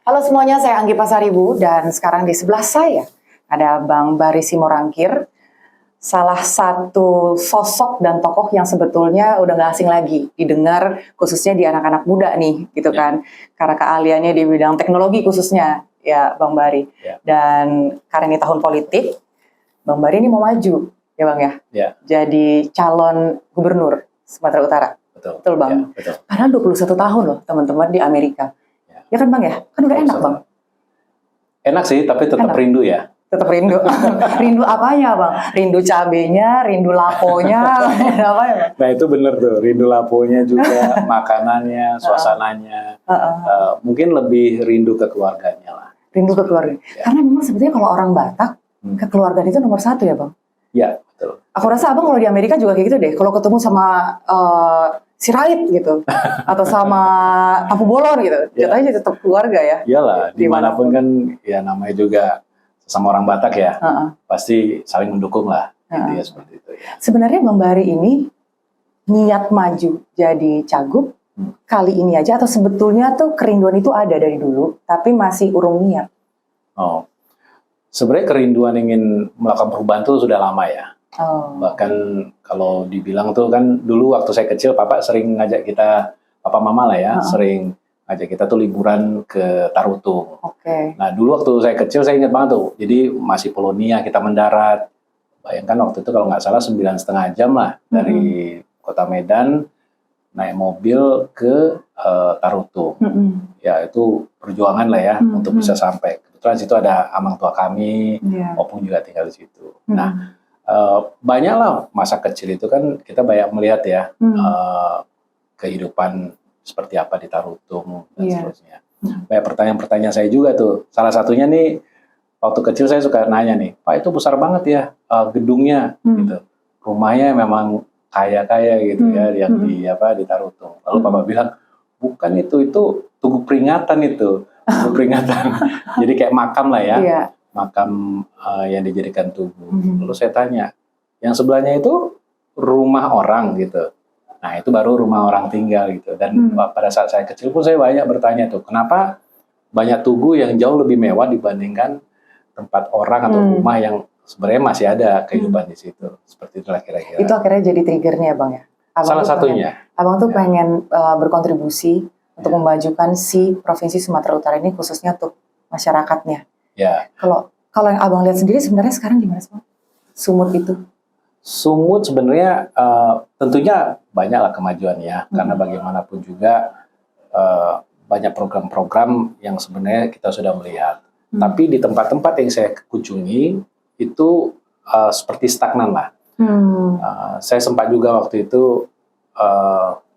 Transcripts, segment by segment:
Halo semuanya, saya Anggi Pasaribu dan sekarang di sebelah saya ada Bang Bari Simorangkir, salah satu sosok dan tokoh yang sebetulnya udah gak asing lagi didengar khususnya di anak-anak muda nih gitu kan, karena keahliannya di bidang teknologi khususnya ya Bang Bari. Dan karena ini tahun politik, Bang Bari ini mau maju ya Bang ya, jadi calon gubernur Sumatera Utara. Betul Bang. Betul. Padahal 21 tahun loh teman-teman di Amerika. Ya kan Bang ya? Kan udah enak Bang. Enak sih, tapi tetap rindu ya. Tetap rindu. Rindu apanya Bang? Rindu cabenya, rindu laponya, apa ya Bang? Nah itu bener tuh, rindu laponya juga, makanannya, suasananya. Mungkin lebih rindu ke keluarganya lah. Rindu ke keluarga. Karena memang sebetulnya kalau orang Batak, kekeluargaan itu nomor satu ya Bang? Ya, betul. Aku rasa Abang kalau di Amerika juga kayak gitu deh. Kalau ketemu sama Sirait gitu, atau sama Tapu Bolon gitu, jatuhnya jadi tetap keluarga ya. Iyalah, dimanapun kan ya namanya juga sama orang Batak ya, pasti saling mendukung lah, intinya seperti itu ya. Sebenarnya Bang Bari ini niat maju jadi cagup kali ini aja, atau sebetulnya tuh kerinduan itu ada dari dulu, tapi masih urung niat? Oh, sebenarnya kerinduan ingin melakukan perubahan itu sudah lama ya. Bahkan kalau dibilang tuh kan dulu waktu saya kecil papa sering ngajak kita, papa mama lah ya, sering ngajak kita tuh liburan ke Tarutung. Nah dulu waktu saya kecil saya ingat banget tuh, jadi masih Polonia kita mendarat. Bayangkan waktu itu kalau nggak salah 9,5 jam lah dari kota Medan naik mobil ke Tarutung. Ya itu perjuangan lah ya untuk bisa sampai. Kebetulan situ ada amang tua kami, opung juga tinggal di situ. Nah banyaklah masa kecil itu kan kita banyak melihat ya kehidupan seperti apa di Tarutung dan seterusnya. Banyak pertanyaan-pertanyaan saya juga tuh. Salah satunya nih waktu kecil saya suka nanya nih, Pak itu besar banget ya gedungnya gitu. Rumahnya memang kaya-kaya gitu ya yang di Tarutung. Lalu Papa bilang, bukan itu tugu peringatan itu. Tugu peringatan. Jadi kayak makam lah ya. Makam yang dijadikan tugu. Lalu saya tanya, yang sebelahnya itu rumah orang gitu. Nah itu baru rumah orang tinggal gitu. Dan pada saat saya kecil pun saya banyak bertanya tuh, kenapa banyak tugu yang jauh lebih mewah dibandingkan tempat orang atau rumah yang sebenarnya masih ada kehidupan di situ. Seperti itulah kira-kira. Itu akhirnya jadi triggernya Bang ya? Salah satunya. Abang tuh pengen berkontribusi untuk memajukan si Provinsi Sumatera Utara ini khususnya untuk masyarakatnya. Kalau yang Abang lihat sendiri sebenarnya sekarang gimana sih Bang? Sumut itu? Sumut sebenarnya tentunya banyaklah kemajuannya karena bagaimanapun juga banyak program-program yang sebenarnya kita sudah melihat. Tapi di tempat-tempat yang saya kunjungi itu seperti stagnan lah. Saya sempat juga waktu itu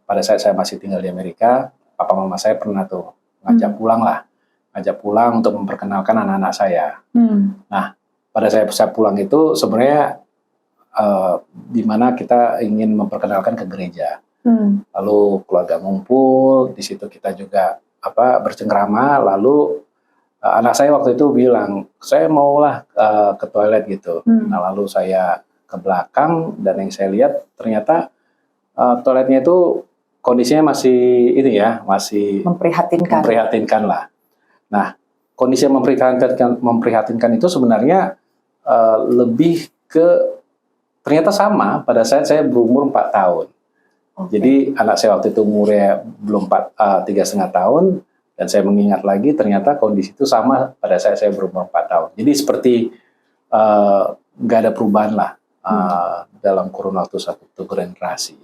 pada saat saya masih tinggal di Amerika, papa mama saya pernah tuh ngajak pulang untuk memperkenalkan anak-anak saya. Nah, pada saya pulang itu sebenarnya di mana kita ingin memperkenalkan ke gereja. Lalu keluarga ngumpul, di situ kita juga bercengkrama, lalu anak saya waktu itu bilang, saya maulah ke toilet gitu. Nah, lalu saya ke belakang dan yang saya lihat ternyata toiletnya itu kondisinya masih masih memprihatinkan lah. Nah, kondisi yang memprihatinkan itu sebenarnya lebih ke ternyata sama pada saat saya berumur 4 tahun. Jadi anak saya waktu itu umurnya belum 3,5 tahun dan saya mengingat lagi ternyata kondisi itu sama pada saat saya berumur 4 tahun. Jadi seperti nggak ada perubahan lah dalam kurun waktu satu generasi.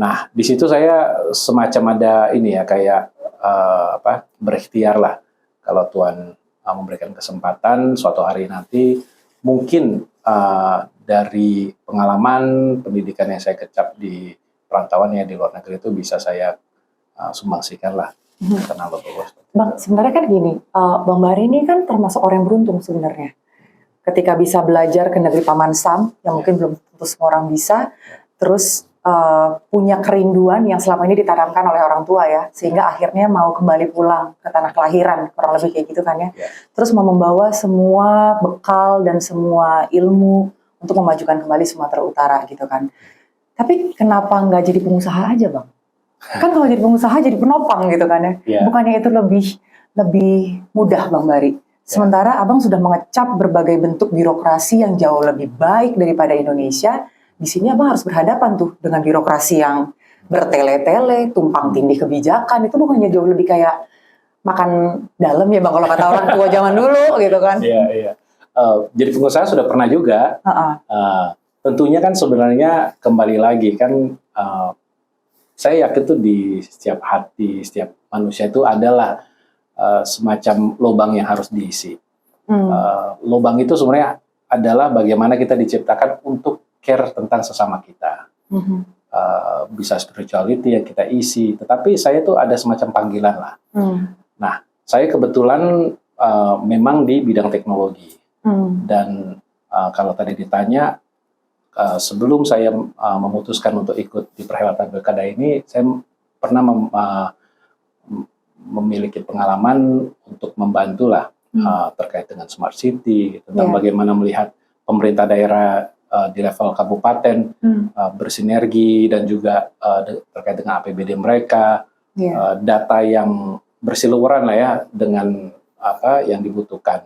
Nah, di situ saya semacam ada kayak berikhtiar lah. Kalau Tuhan memberikan kesempatan suatu hari nanti, mungkin dari pengalaman pendidikan yang saya kecap di perantauan di luar negeri itu bisa saya sumbangsikan lah. Bang, sebenarnya kan gini, Bang Bari ini kan termasuk orang yang beruntung sebenarnya. Ketika bisa belajar ke negeri Paman Sam, yang mungkin belum tentu semua orang bisa, terus punya kerinduan yang selama ini ditanamkan oleh orang tua ya, sehingga akhirnya mau kembali pulang ke tanah kelahiran, kurang lebih kayak gitu kan ya. Terus mau membawa semua bekal dan semua ilmu untuk memajukan kembali Sumatera Utara gitu kan. Tapi kenapa nggak jadi pengusaha aja Bang? Kan kalau jadi pengusaha jadi penopang gitu kan ya. Bukannya itu lebih lebih mudah Bang Bari. Sementara Abang sudah mengecap berbagai bentuk birokrasi yang jauh lebih baik daripada Indonesia. Di sini Abang harus berhadapan tuh dengan birokrasi yang bertele-tele, tumpang tindih kebijakan. Itu bukannya jauh lebih kayak makan dalam ya Bang, kalau kata orang tua zaman dulu gitu kan. Iya. Jadi pengusaha sudah pernah juga. Tentunya kan sebenarnya kembali lagi kan, saya yakin tuh di setiap hati, setiap manusia itu adalah semacam lubang yang harus diisi. Lubang itu sebenarnya adalah bagaimana kita diciptakan untuk care tentang sesama kita. Bisa spirituality yang kita isi, tetapi saya tuh ada semacam panggilan lah. Nah, saya kebetulan memang di bidang teknologi. Dan kalau tadi ditanya, sebelum saya memutuskan untuk ikut di perhelatan pilkada ini, saya pernah memiliki pengalaman untuk membantu lah terkait dengan smart city, tentang bagaimana melihat pemerintah daerah di level kabupaten bersinergi dan juga terkait dengan APBD mereka, data yang bersiliweran lah ya dengan apa yang dibutuhkan.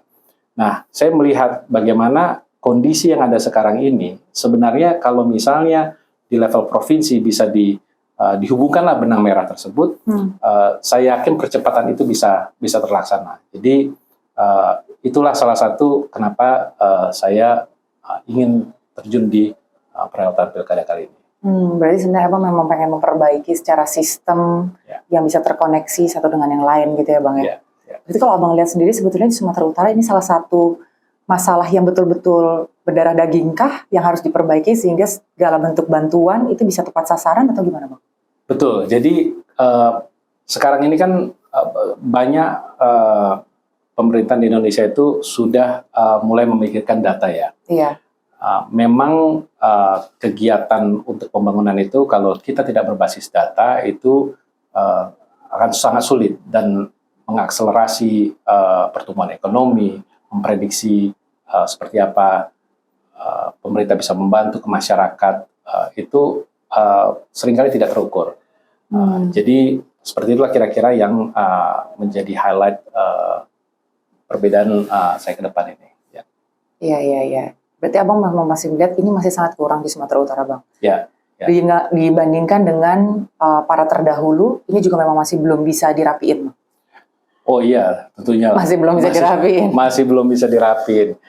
Nah, saya melihat bagaimana kondisi yang ada sekarang ini sebenarnya kalau misalnya di level provinsi bisa dihubungkanlah benang merah tersebut, saya yakin percepatan itu bisa terlaksana. Jadi itulah salah satu kenapa saya ingin terjun di perhelatan pilkada kali ini. Berarti sebenarnya Abang memang pengen memperbaiki secara sistem yang bisa terkoneksi satu dengan yang lain gitu ya Bang ya. Berarti kalau Abang lihat sendiri sebetulnya di Sumatera Utara ini salah satu masalah yang betul-betul berdarah dagingkah yang harus diperbaiki sehingga segala bentuk bantuan itu bisa tepat sasaran atau gimana Bang? Betul, jadi sekarang ini kan banyak pemerintahan di Indonesia itu sudah mulai memikirkan data ya. Iya. Memang kegiatan untuk pembangunan itu kalau kita tidak berbasis data itu akan sangat sulit dan mengakselerasi pertumbuhan ekonomi, memprediksi seperti apa pemerintah bisa membantu ke masyarakat itu seringkali tidak terukur. Jadi seperti itulah kira-kira yang menjadi highlight perbedaan saya ke depan ini. Iya. Berarti Abang memang masih melihat ini masih sangat kurang di Sumatera Utara Bang. Ya. Dibandingkan dengan para terdahulu, ini juga memang masih belum bisa dirapiin. Oh iya, tentunya. Masih belum bisa dirapiin. Masih belum bisa dirapiin.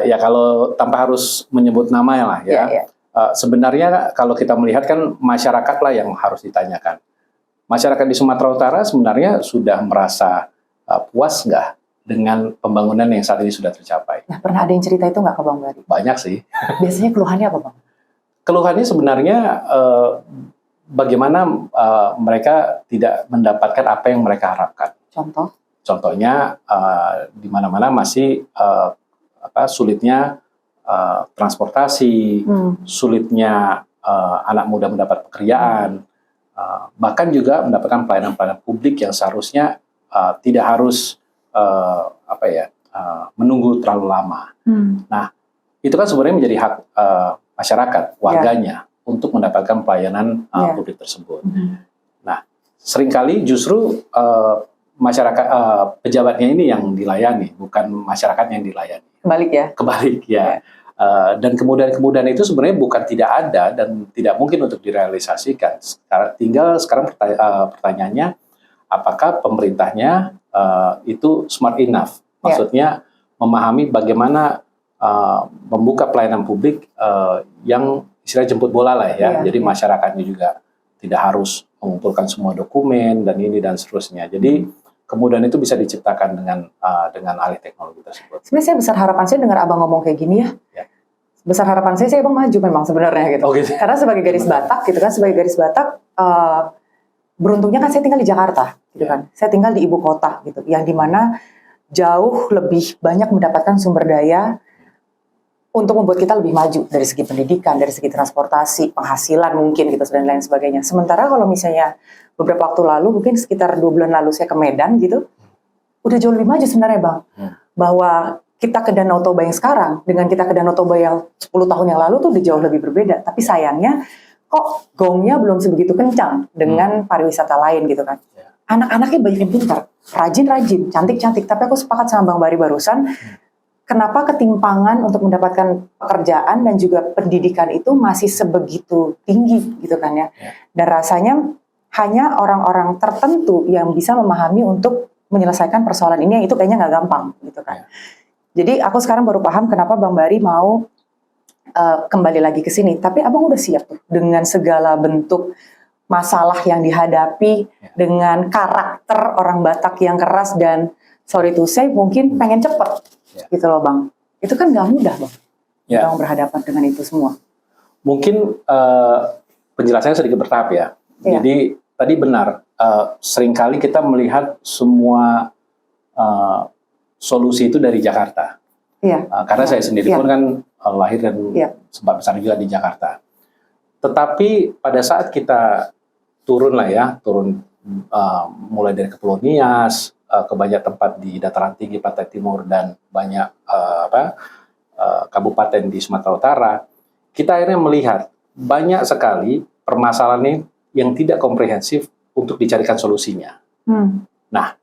Ya kalau tanpa harus menyebut nama lah ya. Sebenarnya kalau kita melihat kan masyarakat lah yang harus ditanyakan. Masyarakat di Sumatera Utara sebenarnya sudah merasa puas nggak dengan pembangunan yang saat ini sudah tercapai. Nah, pernah ada yang cerita itu nggak ke Bang Bari? Banyak sih. Biasanya keluhannya apa Bang? Keluhannya sebenarnya bagaimana mereka tidak mendapatkan apa yang mereka harapkan. Contohnya di mana-mana masih sulitnya transportasi, sulitnya anak muda mendapat pekerjaan, bahkan juga mendapatkan pelayanan-pelayanan publik yang seharusnya tidak harus menunggu terlalu lama. Nah, itu kan sebenarnya menjadi hak masyarakat, warganya untuk mendapatkan pelayanan publik tersebut. Nah, seringkali justru masyarakat pejabatnya ini yang dilayani, bukan masyarakat yang dilayani. Kebalik ya. Dan kemudahan itu sebenarnya bukan tidak ada dan tidak mungkin untuk direalisasikan. Sekarang pertanyaannya, apakah pemerintahnya itu smart enough? Maksudnya memahami bagaimana membuka pelayanan publik yang istilah jemput bola lah ya. Jadi masyarakatnya juga tidak harus mengumpulkan semua dokumen dan ini dan seterusnya. Jadi kemudian itu bisa diciptakan dengan alih teknologi tersebut. Sebenarnya saya besar harapan saya dengar Abang ngomong kayak gini ya. Besar harapan saya Abang maju memang sebenarnya gitu. Karena sebagai garis Batak gitu kan, sebagai garis Batak beruntungnya kan saya tinggal di Jakarta gitu kan. Saya tinggal di ibu kota gitu, yang dimana jauh lebih banyak mendapatkan sumber daya untuk membuat kita lebih maju dari segi pendidikan, dari segi transportasi, penghasilan mungkin gitu dan lain sebagainya. Sementara kalau misalnya beberapa waktu lalu, mungkin sekitar 2 bulan lalu saya ke Medan gitu, udah jauh lebih maju sebenarnya Bang. Bahwa kita ke Danau Toba yang sekarang dengan kita ke Danau Toba yang 10 tahun yang lalu tuh udah jauh lebih berbeda. Tapi sayangnya kok gongnya belum sebegitu kencang dengan pariwisata lain gitu kan. anak-anaknya banyak yang pintar, rajin-rajin, cantik-cantik. Tapi aku sepakat sama Bang Bari barusan, kenapa ketimpangan untuk mendapatkan pekerjaan dan juga pendidikan itu masih sebegitu tinggi gitu kan ya. Dan rasanya hanya orang-orang tertentu yang bisa memahami untuk menyelesaikan persoalan ini, yang itu kayaknya nggak gampang gitu kan. Jadi aku sekarang baru paham kenapa Bang Bari mau kembali lagi ke sini. Tapi abang udah siap tuh dengan segala bentuk masalah yang dihadapi, dengan karakter orang Batak yang keras dan sorry to say mungkin pengen cepet gitu loh Bang. Itu kan nggak mudah Bang. Bang berhadapan dengan itu semua. Mungkin penjelasannya sedikit bertahap ya. Jadi tadi benar, seringkali kita melihat semua solusi itu dari Jakarta. Karena saya sendiri pun kan lahir dan sempat besar juga di Jakarta. Tetapi pada saat kita turun mulai dari Kepulauan Nias ke banyak tempat di dataran tinggi Pantai Timur dan banyak kabupaten di Sumatera Utara, kita akhirnya melihat banyak sekali permasalahan yang tidak komprehensif untuk dicarikan solusinya. Nah,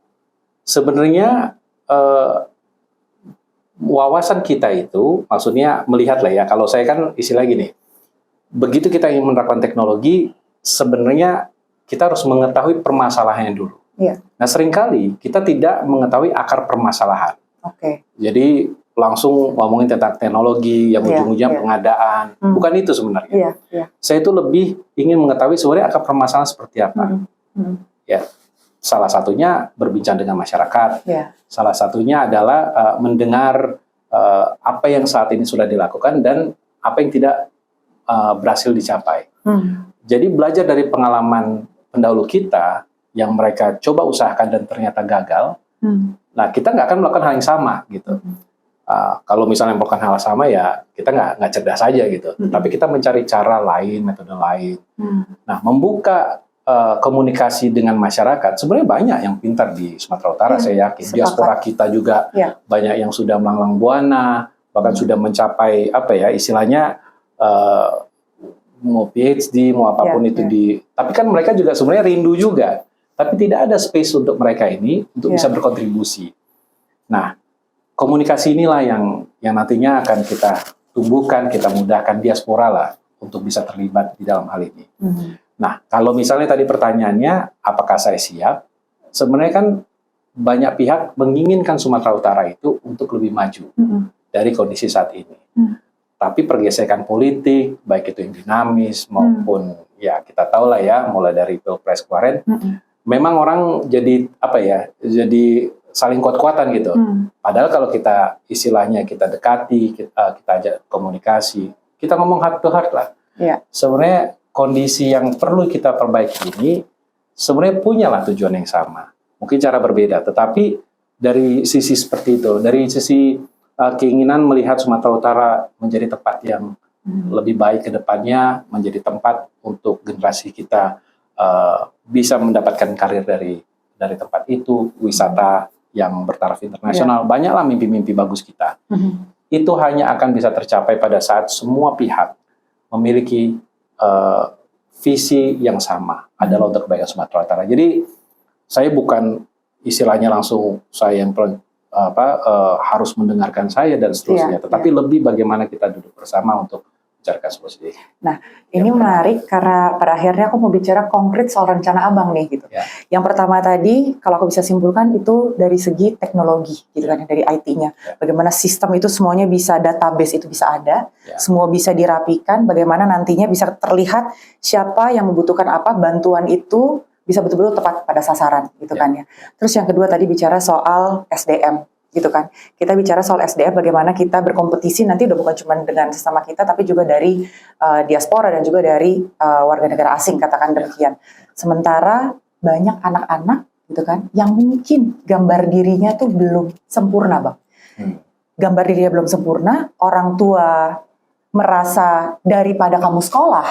sebenarnya wawasan kita itu, maksudnya melihat lah ya, kalau saya kan istilah gini, begitu kita ingin menerapkan teknologi, sebenarnya kita harus mengetahui permasalahannya dulu. Nah, seringkali kita tidak mengetahui akar permasalahan. Jadi langsung ngomongin tentang teknologi yang ujung-ujungnya pengadaan, bukan itu sebenarnya. Saya itu lebih ingin mengetahui sebenarnya akar permasalahan seperti apa. Ya, salah satunya berbincang dengan masyarakat. Salah satunya adalah mendengar apa yang saat ini sudah dilakukan dan apa yang tidak berhasil dicapai. Jadi belajar dari pengalaman pendahulu kita yang mereka coba usahakan dan ternyata gagal. Nah, kita nggak akan melakukan hal yang sama gitu. Kalau misalnya melakukan hal sama ya kita nggak cerdas saja gitu. Tapi kita mencari cara lain, metode lain. Nah, membuka komunikasi dengan masyarakat, sebenarnya banyak yang pintar di Sumatera Utara, saya yakin. Diaspora kita juga banyak yang sudah melanglang buana, bahkan sudah mencapai istilahnya mau PhD, mau apapun itu tapi kan mereka juga sebenarnya rindu juga, tapi tidak ada space untuk mereka ini untuk bisa berkontribusi. Nah, komunikasi inilah yang nantinya akan kita tumbuhkan, kita mudahkan diaspora lah untuk bisa terlibat di dalam hal ini. Nah, kalau misalnya tadi pertanyaannya, apakah saya siap? Sebenarnya kan banyak pihak menginginkan Sumatera Utara itu untuk lebih maju dari kondisi saat ini. Tapi pergesekan politik, baik itu yang dinamis maupun ya kita tahu lah ya, mulai dari Pilpres kemarin, memang orang jadi jadi saling kuat-kuatan gitu. Padahal kalau kita istilahnya kita dekati, kita ajak komunikasi, kita ngomong heart to heart lah. Sebenarnya kondisi yang perlu kita perbaiki ini sebenarnya punyalah tujuan yang sama. Mungkin cara berbeda, tetapi dari sisi seperti itu, dari sisi keinginan melihat Sumatera Utara menjadi tempat yang lebih baik ke depannya, menjadi tempat untuk generasi kita bisa mendapatkan karir dari tempat itu, wisata yang bertaraf internasional, banyaklah mimpi-mimpi bagus kita. Itu hanya akan bisa tercapai pada saat semua pihak memiliki visi yang sama, adalah untuk kebaikan Sumatera Utara. Jadi saya bukan istilahnya langsung saya yang harus mendengarkan saya dan seterusnya, tetapi lebih bagaimana kita duduk bersama untuk mencarikan solusi. Nah, ini menarik karena pada akhirnya aku mau bicara konkret soal rencana abang nih gitu. Yang pertama tadi, kalau aku bisa simpulkan itu dari segi teknologi gitu kan, dari IT-nya. Bagaimana sistem itu semuanya bisa, database itu bisa ada, semua bisa dirapikan, bagaimana nantinya bisa terlihat siapa yang membutuhkan apa, bantuan itu bisa betul-betul tepat pada sasaran gitu kan ya. Terus yang kedua tadi bicara soal SDM. Gitu kan, kita bicara soal SDM, bagaimana kita berkompetisi nanti udah bukan cuma dengan sesama kita, tapi juga dari diaspora dan juga dari warga negara asing, katakan demikian. Sementara banyak anak-anak gitu kan, yang mungkin gambar dirinya tuh belum sempurna bang. Gambar dirinya belum sempurna, orang tua merasa daripada kamu sekolah,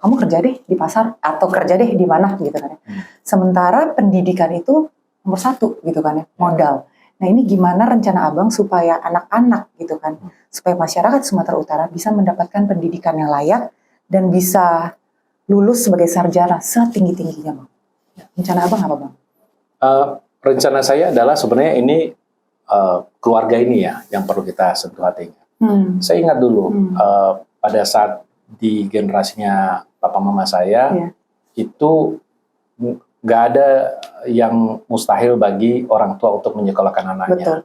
kamu kerja deh di pasar atau kerja deh di mana gitu kan. Sementara pendidikan itu nomor satu gitu kan ya, modal. Nah ini gimana rencana abang supaya anak-anak gitu kan, supaya masyarakat Sumatera Utara bisa mendapatkan pendidikan yang layak dan bisa lulus sebagai sarjana setinggi-tingginya bang? Rencana abang apa bang? Rencana saya adalah sebenarnya ini keluarga ini ya yang perlu kita sentuh hatinya. Saya ingat dulu pada saat di generasinya papa mama saya itu nggak ada yang mustahil bagi orang tua untuk menyekolahkan anaknya. Betul.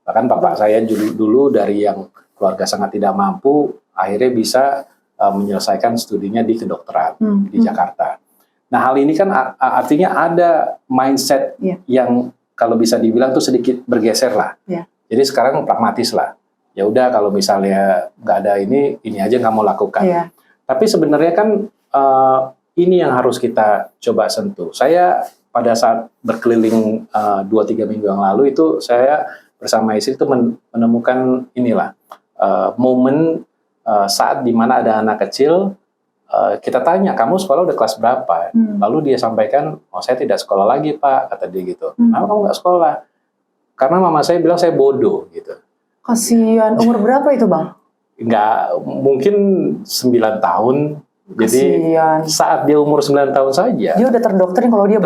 Bahkan bapak saya dulu dari yang keluarga sangat tidak mampu, akhirnya bisa menyelesaikan studinya di kedokteran di Jakarta. Nah, hal ini kan artinya ada mindset yang kalau bisa dibilang tuh sedikit bergeser lah. Jadi sekarang pragmatis lah. Ya udah kalau misalnya nggak ada ini aja nggak mau lakukan. Tapi sebenarnya kan ini yang harus kita coba sentuh. Saya pada saat berkeliling 2-3 minggu yang lalu itu saya bersama istri itu menemukan inilah momen saat dimana ada anak kecil, kita tanya, kamu sekolah udah kelas berapa? Lalu dia sampaikan, oh saya tidak sekolah lagi pak, kata dia gitu. Kenapa kamu nggak sekolah? Karena mama saya bilang saya bodoh gitu. Kasian, umur berapa itu bang? Nggak, mungkin 9 tahun. Jadi saat dia umur 9 tahun saja, dia udah terdoktrin kalau dia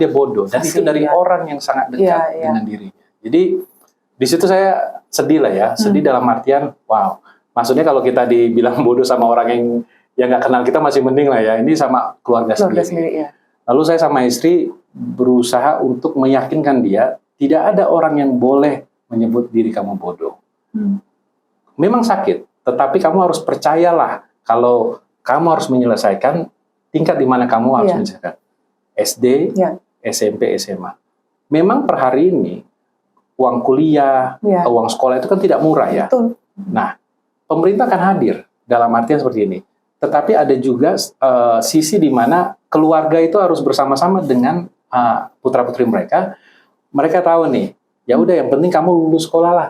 bodoh. Dan itu dari orang yang sangat dekat dengan dirinya. Jadi di situ saya sedih lah ya, sedih dalam artian, wow. Maksudnya kalau kita dibilang bodoh sama orang yang nggak kenal kita masih mending lah ya. Ini sama keluarga sendiri. Lalu saya sama istri berusaha untuk meyakinkan dia, tidak ada orang yang boleh menyebut diri kamu bodoh. Memang sakit, tetapi kamu harus percayalah kalau kamu harus menyelesaikan tingkat di mana kamu harus menyelesaikan. SD, SMP, SMA. Memang per hari ini, uang kuliah, uang sekolah itu kan tidak murah ya. Betul. Nah, pemerintah akan hadir dalam artian seperti ini. Tetapi ada juga sisi di mana keluarga itu harus bersama-sama dengan putra-putri mereka. Mereka tahu nih, ya udah yang penting kamu lulus sekolah lah.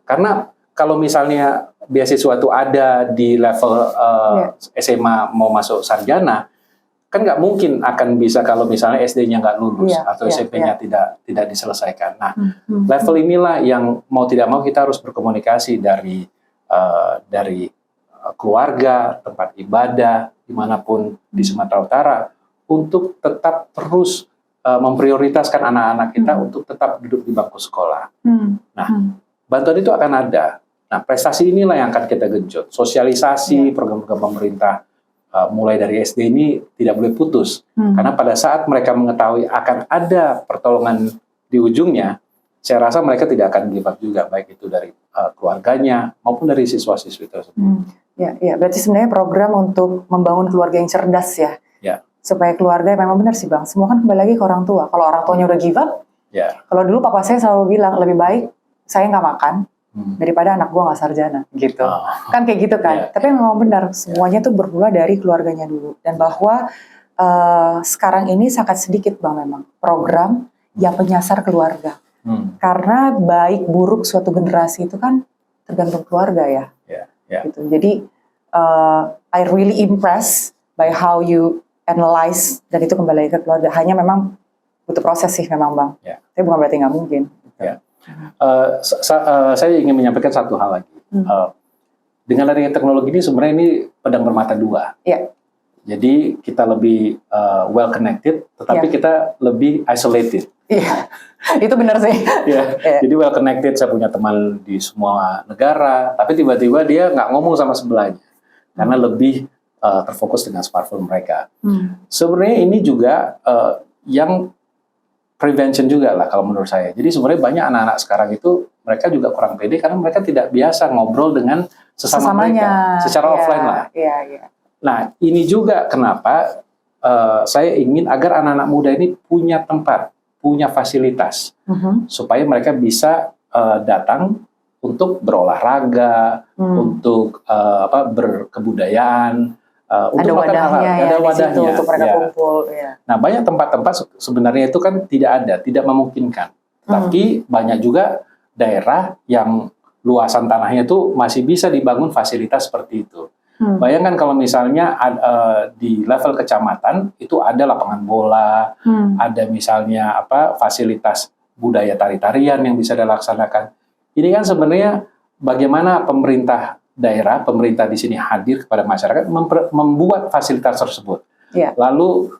Karena kalau misalnya beasiswa itu ada di level SMA mau masuk sarjana, kan nggak mungkin akan bisa kalau misalnya SD-nya nggak lulus atau SMP-nya tidak diselesaikan. Nah, level inilah yang mau tidak mau kita harus berkomunikasi dari keluarga, tempat ibadah, dimanapun di Sumatera Utara, untuk tetap terus memprioritaskan anak-anak kita untuk tetap duduk di bangku sekolah. Nah, bantuan itu akan ada. Nah, prestasi inilah yang akan kita genjot. Sosialisasi program-program pemerintah mulai dari SD ini tidak boleh putus. Karena pada saat mereka mengetahui akan ada pertolongan di ujungnya, saya rasa mereka tidak akan give up juga, baik itu dari keluarganya maupun dari siswa-siswi tersebut. Ya, berarti sebenarnya program untuk membangun keluarga yang cerdas ya. Supaya keluarga memang benar sih bang. Semua kan kembali lagi ke orang tua. Kalau orang tuanya udah give up, kalau dulu papa saya selalu bilang lebih baik saya nggak makan daripada anak gua nggak sarjana gitu. Kan kayak gitu kan. Tapi memang benar semuanya tuh bermula dari keluarganya dulu. Dan bahwa sekarang ini sangat sedikit bang memang program yang menyasar keluarga. Karena baik buruk suatu generasi itu kan tergantung keluarga ya. Gitu. Jadi I really impressed by how you analyze, dan itu kembali ke keluarga. Hanya memang butuh proses sih memang bang. Tapi bukan berarti nggak mungkin. Saya ingin menyampaikan satu hal lagi. Dengan adanya teknologi ini sebenarnya ini pedang bermata dua. Jadi kita lebih well connected, tetapi kita lebih isolated. Itu benar sih. Jadi well connected, saya punya teman di semua negara, tapi tiba-tiba dia nggak ngomong sama sebelahnya karena lebih terfokus dengan smartphone mereka. Sebenarnya ini juga yang prevention juga lah kalau menurut saya. Jadi sebenarnya banyak anak-anak sekarang itu mereka juga kurang pede karena mereka tidak biasa ngobrol dengan sesama mereka secara offline lah. Nah, ini juga kenapa saya ingin agar anak-anak muda ini punya tempat, punya fasilitas, supaya mereka bisa datang untuk berolahraga, untuk berkebudayaan, untuk ada wadahnya untuk mereka kumpul. Nah, banyak tempat-tempat sebenarnya itu kan tidak memungkinkan. Tapi banyak juga daerah yang luasan tanahnya itu masih bisa dibangun fasilitas seperti itu. Bayangkan kalau misalnya di level kecamatan itu ada lapangan bola, ada misalnya fasilitas budaya tari-tarian yang bisa dilaksanakan. Ini kan sebenarnya bagaimana pemerintah daerah, pemerintah di sini hadir kepada masyarakat membuat fasilitas tersebut. Lalu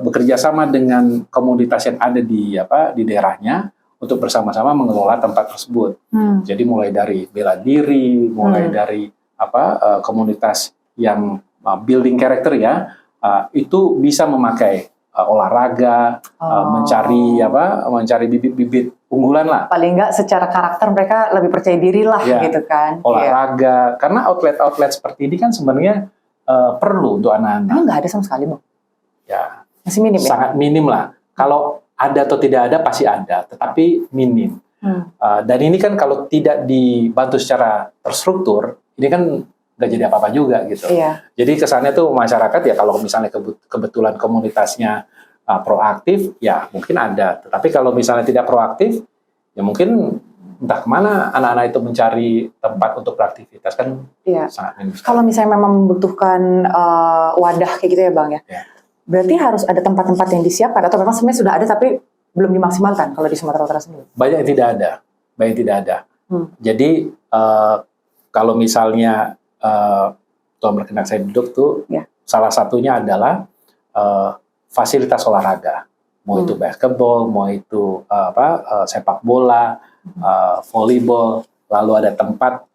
bekerja sama dengan komunitas yang ada di daerahnya untuk bersama-sama mengelola tempat tersebut. Jadi mulai dari bela diri, mulai dari komunitas yang building karakter ya, itu bisa memakai olahraga, mencari bibit-bibit unggulan lah. Paling nggak secara karakter mereka lebih percaya diri lah gitu kan. Olahraga, karena outlet-outlet seperti ini kan sebenarnya perlu untuk anak-anak. Emang nggak ada sama sekali, Bang? Ya, masih minim ya? Sangat minim lah. Kalau ada atau tidak ada pasti ada, tetapi minim. Dan ini kan kalau tidak dibantu secara terstruktur, ini kan nggak jadi apa-apa juga gitu. Jadi kesannya tuh masyarakat ya kalau misalnya kebetulan komunitasnya proaktif, ya mungkin ada. Tetapi kalau misalnya tidak proaktif, ya mungkin entah kemana anak-anak itu mencari tempat untuk beraktivitas kan sangat minim. Kalau misalnya memang membutuhkan wadah kayak gitu ya Bang ya, berarti harus ada tempat-tempat yang disiapkan atau memang sebenarnya sudah ada tapi belum dimaksimalkan kalau di Sumatera Utara sendiri? Banyak yang tidak ada. Jadi kalau misalnya Tuhan berkenan saya duduk tuh, salah satunya adalah fasilitas olahraga, mau itu basketball, mau itu sepak bola, volleyball, lalu ada tempat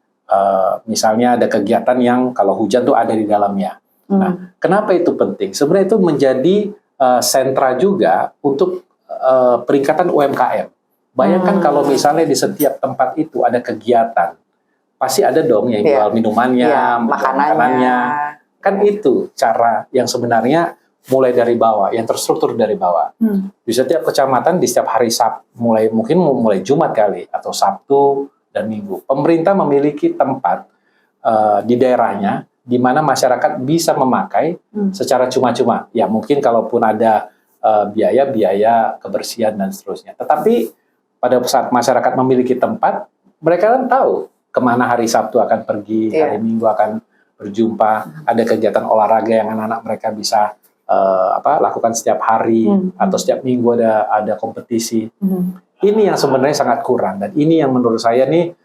misalnya ada kegiatan yang kalau hujan tuh ada di dalamnya. Nah, kenapa itu penting? Sebenarnya itu menjadi sentra juga untuk peningkatan UMKM. Bayangkan kalau misalnya di setiap tempat itu ada kegiatan, pasti ada dong yang jual minumannya, makanannya. Kan itu cara yang sebenarnya mulai dari bawah, yang terstruktur dari bawah. Di setiap kecamatan, di setiap hari Sabtu, mungkin mulai Jumat kali, atau Sabtu dan Minggu. Pemerintah memiliki tempat di daerahnya, di mana masyarakat bisa memakai secara cuma-cuma. Ya mungkin kalaupun ada biaya kebersihan dan seterusnya. Tetapi pada saat masyarakat memiliki tempat, mereka kan tahu kemana hari Sabtu akan pergi, hari Minggu akan berjumpa, ada kegiatan olahraga yang anak-anak mereka bisa lakukan setiap hari atau setiap minggu ada kompetisi. Ini yang sebenarnya sangat kurang dan ini yang menurut saya nih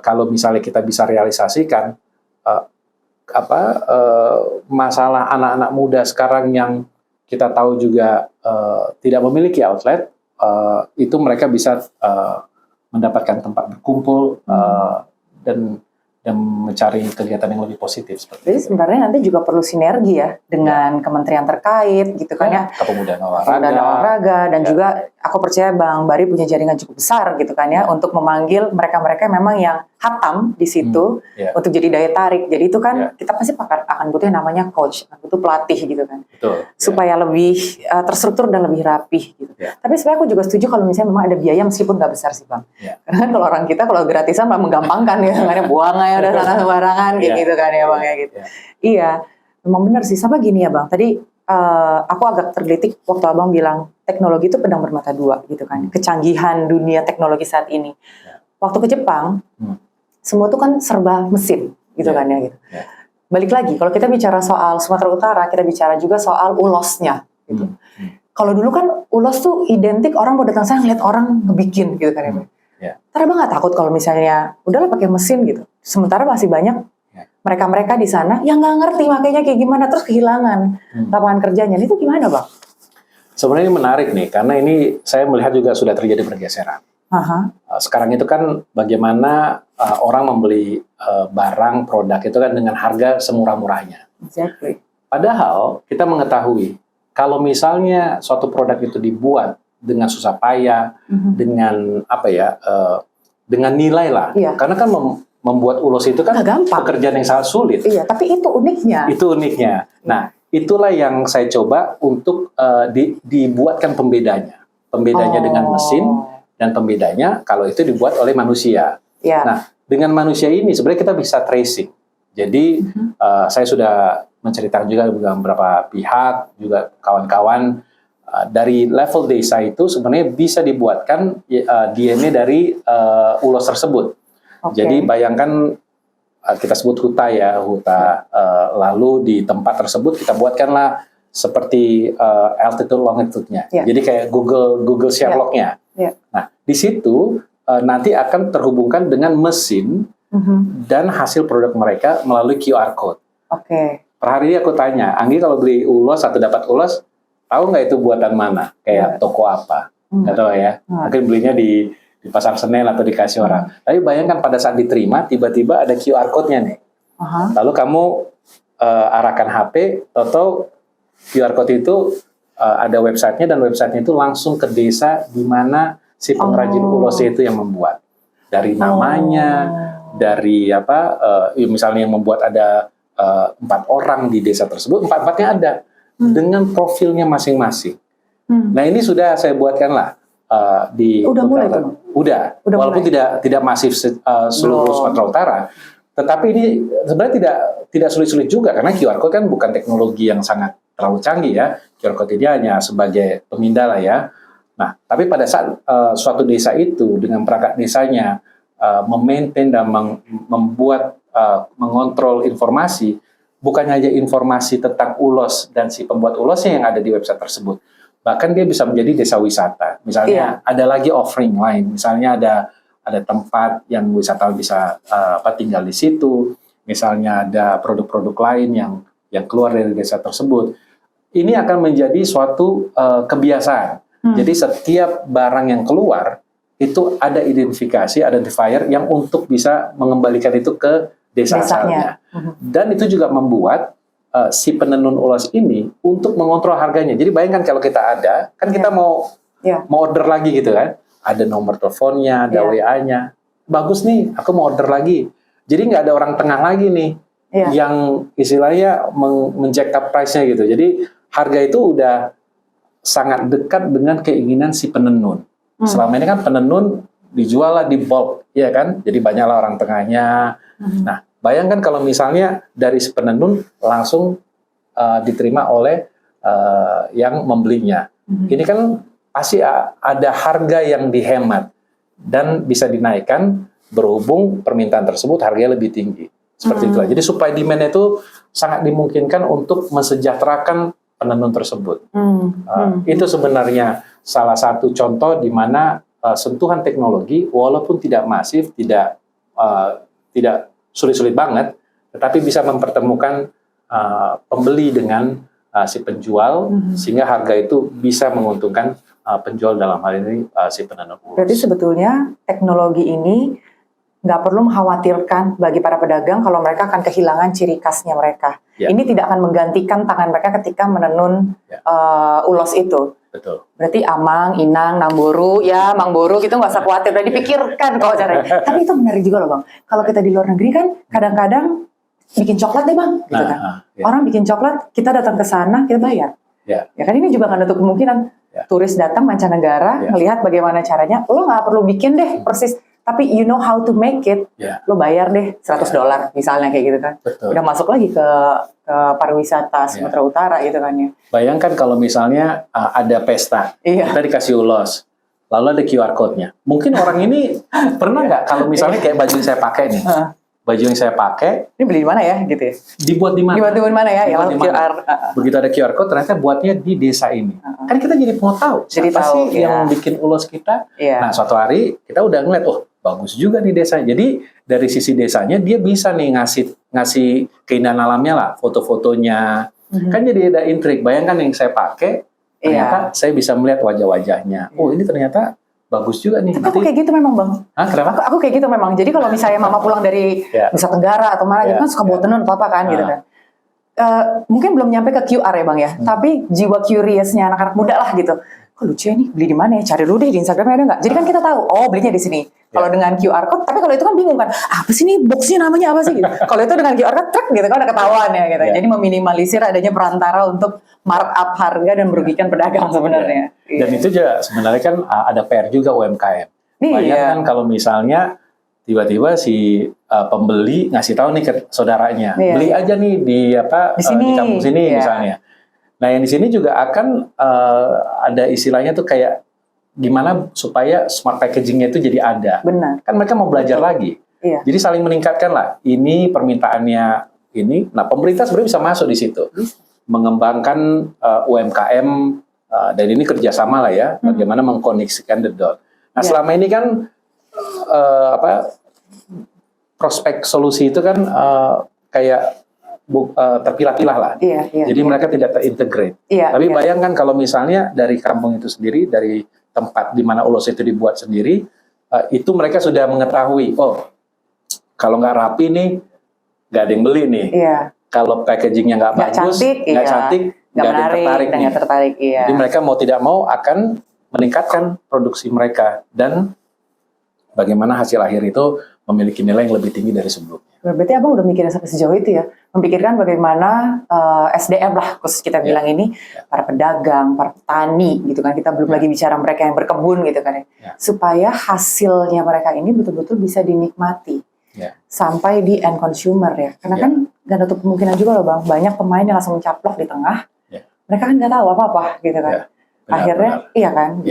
kalau misalnya kita bisa realisasikan masalah anak-anak muda sekarang yang kita tahu juga tidak memiliki outlet, itu mereka bisa mendapatkan tempat berkumpul dan mencari kegiatan yang lebih positif seperti itu. Jadi sebenarnya nanti juga perlu sinergi ya dengan kementerian terkait gitu kan ya. Kepemudaan olahraga dan juga aku percaya Bang Bari punya jaringan cukup besar gitu kan ya untuk memanggil mereka-mereka memang yang hatam di situ untuk jadi daya tarik. Jadi itu kan kita pasti akan butuh yang namanya coach, butuh pelatih gitu kan. Supaya lebih terstruktur dan lebih rapih gitu. Tapi sebenarnya aku juga setuju kalau misalnya memang ada biaya meskipun nggak besar sih Bang. Karena kan kalau orang kita kalau gratisan malah menggampangkan ya, makanya buang aja udah sana sembarangan kayak gitu kan ya Bang ya gitu. Iya, memang benar sih. Sama gini ya Bang, tadi aku agak tergelitik waktu Abang bilang teknologi itu pedang bermata dua gitu kan. Kecanggihan dunia teknologi saat ini. Waktu ke Jepang, semua itu kan serba mesin gitu kan ya gitu. Balik lagi, kalau kita bicara soal Sumatera Utara, kita bicara juga soal ulosnya gitu. Kalau dulu kan ulos tuh identik orang mau datang sana ngeliat orang ngebikin gitu kan ya. Ntar Abang nggak takut kalau misalnya udahlah pakai mesin gitu. Sementara masih banyak mereka-mereka di sana yang nggak ngerti makanya kayak gimana, terus kehilangan lapangan kerjanya. Itu gimana Bang? Sebenarnya ini menarik nih, karena ini saya melihat juga sudah terjadi pergeseran. Sekarang itu kan bagaimana orang membeli barang, produk itu kan dengan harga semurah-murahnya. Exactly. Padahal kita mengetahui, kalau misalnya suatu produk itu dibuat dengan susah payah, dengan dengan nilai lah. Karena kan membuat ulos itu kan pekerjaan yang sangat sulit. Iya, tapi itu uniknya. Itu uniknya. Nah, itulah yang saya coba untuk dibuatkan pembedanya. Pembedanya dengan mesin dan pembedanya kalau itu dibuat oleh manusia. Nah, dengan manusia ini sebenarnya kita bisa tracing. Jadi saya sudah menceritakan juga dengan beberapa pihak, juga kawan-kawan dari level desa itu sebenarnya bisa dibuatkan DNA dari ulos tersebut. Jadi bayangkan kita sebut huta ya, huta. Lalu di tempat tersebut kita buatkanlah seperti altitude longitude-nya. Jadi kayak Google Sherlock-nya. Nah, di situ nanti akan terhubungkan dengan mesin dan hasil produk mereka melalui QR code. Per hari ini aku tanya, Anggi kalau beli ulos atau dapat ulos, tahu nggak itu buatan mana, kayak toko apa, nggak tahu ya. Mungkin belinya di Pasar Senen atau dikasih orang. Tapi bayangkan pada saat diterima, tiba-tiba ada QR code-nya nih. Lalu kamu arahkan HP, atau QR code itu ada websitenya, dan websitenya itu langsung ke desa di mana si pengrajin ulosnya itu yang membuat. Dari namanya, dari misalnya yang membuat ada 4 orang di desa tersebut, 4-4-nya ada dengan profilnya masing-masing. Nah ini sudah saya buatkan lah di udah mulai tuh? Udah walaupun mulai. tidak masif seluruh Sumatera Utara, tetapi ini sebenarnya tidak sulit-sulit juga, karena QR code kan bukan teknologi yang sangat terlalu canggih ya. QR code ini hanya sebagai pemindah lah ya. Nah, tapi pada saat suatu desa itu dengan perangkat desanya memaintain dan membuat mengontrol informasi, bukan hanya informasi tentang ulos dan si pembuat ulosnya yang ada di website tersebut, bahkan dia bisa menjadi desa wisata. Misalnya ada lagi offering lain, misalnya ada tempat yang wisatawan bisa tinggal di situ, misalnya ada produk-produk lain yang keluar dari desa tersebut. Ini akan menjadi suatu kebiasaan. Jadi setiap barang yang keluar itu ada identifier yang untuk bisa mengembalikan itu ke desa asalnya. Dan itu juga membuat si penenun ulos ini untuk mengontrol harganya. Jadi bayangkan kalau kita ada, kan kita mau order lagi gitu kan. Ada nomor teleponnya, ada WA-nya. Bagus nih, aku mau order lagi. Jadi nggak ada orang tengah lagi nih yang istilahnya menjack up price-nya gitu. Jadi harga itu udah sangat dekat dengan keinginan si penenun. Selama ini kan penenun dijual lah di bulk, ya kan? Jadi banyaklah orang tengahnya. Nah, bayangkan kalau misalnya dari si penenun langsung diterima oleh yang membelinya. Ini kan pasti ada harga yang dihemat dan bisa dinaikkan berhubung permintaan tersebut harganya lebih tinggi. Seperti itulah. Jadi supply demand itu sangat dimungkinkan untuk mensejahterakan penenun tersebut. Itu sebenarnya salah satu contoh di mana sentuhan teknologi walaupun tidak masif, tidak sulit-sulit banget, tetapi bisa mempertemukan pembeli dengan si penjual, sehingga harga itu bisa menguntungkan penjual, dalam hal ini si penenun ulus. Berarti sebetulnya teknologi ini nggak perlu mengkhawatirkan bagi para pedagang kalau mereka akan kehilangan ciri khasnya mereka. Ini tidak akan menggantikan tangan mereka ketika menenun ulos itu. Betul. Berarti Amang, Inang, Namboru, ya Mangboru gitu nggak usah khawatir, udah dipikirkan kalau caranya. Tapi itu menarik juga loh Bang. Kalau kita di luar negeri kan kadang-kadang bikin coklat deh Bang, gitu kan. Orang bikin coklat, kita datang ke sana, kita bayar. Ya kan, ini juga nggak nutup kemungkinan turis datang mancanegara melihat bagaimana caranya. Lo nggak perlu bikin deh persis, tapi you know how to make it. Lo bayar deh $100 misalnya kayak gitu kan. Betul. Udah masuk lagi ke pariwisata Sumatera Utara gitu kan ya. Bayangkan kalau misalnya ada pesta, kita dikasih ulos, lalu ada QR code-nya. Mungkin orang ini pernah nggak kalau misalnya kayak baju yang saya pakai nih, baju yang saya pakai, ini beli di mana ya gitu ya? Dibuat di mana? Dibuat di mana ya? Dibuat di mana? QR. Begitu ada QR code, ternyata buatnya di desa ini. Kan kita jadi mau tahu siapa sih yang bikin ulos kita. Nah, suatu hari kita udah ngeliat, oh bagus juga nih desa. Jadi dari sisi desanya dia bisa nih ngasih keindahan alamnya lah, foto-fotonya. Kan jadi ada intrik. Bayangkan yang saya pakai, ternyata saya bisa melihat wajah-wajahnya. Oh ini ternyata bagus juga nih. Tapi aku kayak gitu memang Bang. Kenapa? Aku kayak gitu memang. Jadi kalau misalnya mama pulang dari Nusa Tenggara atau mana gitu kan suka bawa tenun apa kan gitu kan. Mungkin belum nyampe ke QR ya Bang ya. Tapi jiwa curiousnya anak-anak muda lah gitu. Kok lucu ya nih, beli di mana ya? Cari dulu deh di Instagramnya ada nggak? Jadi kan kita tahu, oh belinya di sini. Kalau dengan QR code, tapi kalau itu kan bingung kan, apa sih nih boxnya namanya apa sih? Gitu. Kalau itu dengan QR code, trek gitu kan udah ketahuan ya gitu. Jadi meminimalisir adanya perantara untuk markup harga dan merugikan pedagang sebenarnya. Dan itu juga sebenarnya kan ada PR juga UMKM. Banyak kan kalau misalnya tiba-tiba si pembeli ngasih tahu nih ke saudaranya, beli aja nih di kampung sini misalnya. Nah yang di sini juga akan ada istilahnya tuh kayak gimana supaya smart packagingnya itu jadi ada. Benar. Kan mereka mau belajar lagi. Jadi saling meningkatkan lah. Ini permintaannya ini. Nah pemerintah sebenarnya bisa masuk di situ, mengembangkan UMKM dan ini kerjasama lah ya. Bagaimana mengkoneksikan the dot. Nah selama ini kan prospek solusi itu kan kayak terpilah-pilah lah. Jadi mereka tidak terintegrate. Tapi bayangkan kalau misalnya dari kampung itu sendiri, dari tempat di mana ulos itu dibuat sendiri, itu mereka sudah mengetahui, oh kalau nggak rapi nih, nggak ada yang beli nih. Kalau packagingnya nggak bagus, nggak cantik, nggak ada yang tertarik nih. Jadi mereka mau tidak mau akan meningkatkan produksi mereka, dan bagaimana hasil akhir itu memiliki nilai yang lebih tinggi dari sebelumnya. Berarti abang udah mikirin sampai sejauh itu ya, memikirkan bagaimana SDM lah khusus kita bilang ini, para pedagang, para petani gitu kan, kita belum lagi bicara mereka yang berkebun gitu kan ya, supaya hasilnya mereka ini betul-betul bisa dinikmati sampai di end consumer ya, karena kan gak ada kemungkinan juga loh bang, banyak pemain yang langsung mencaplok di tengah, mereka kan nggak tahu apa-apa gitu kan, akhirnya iya kan.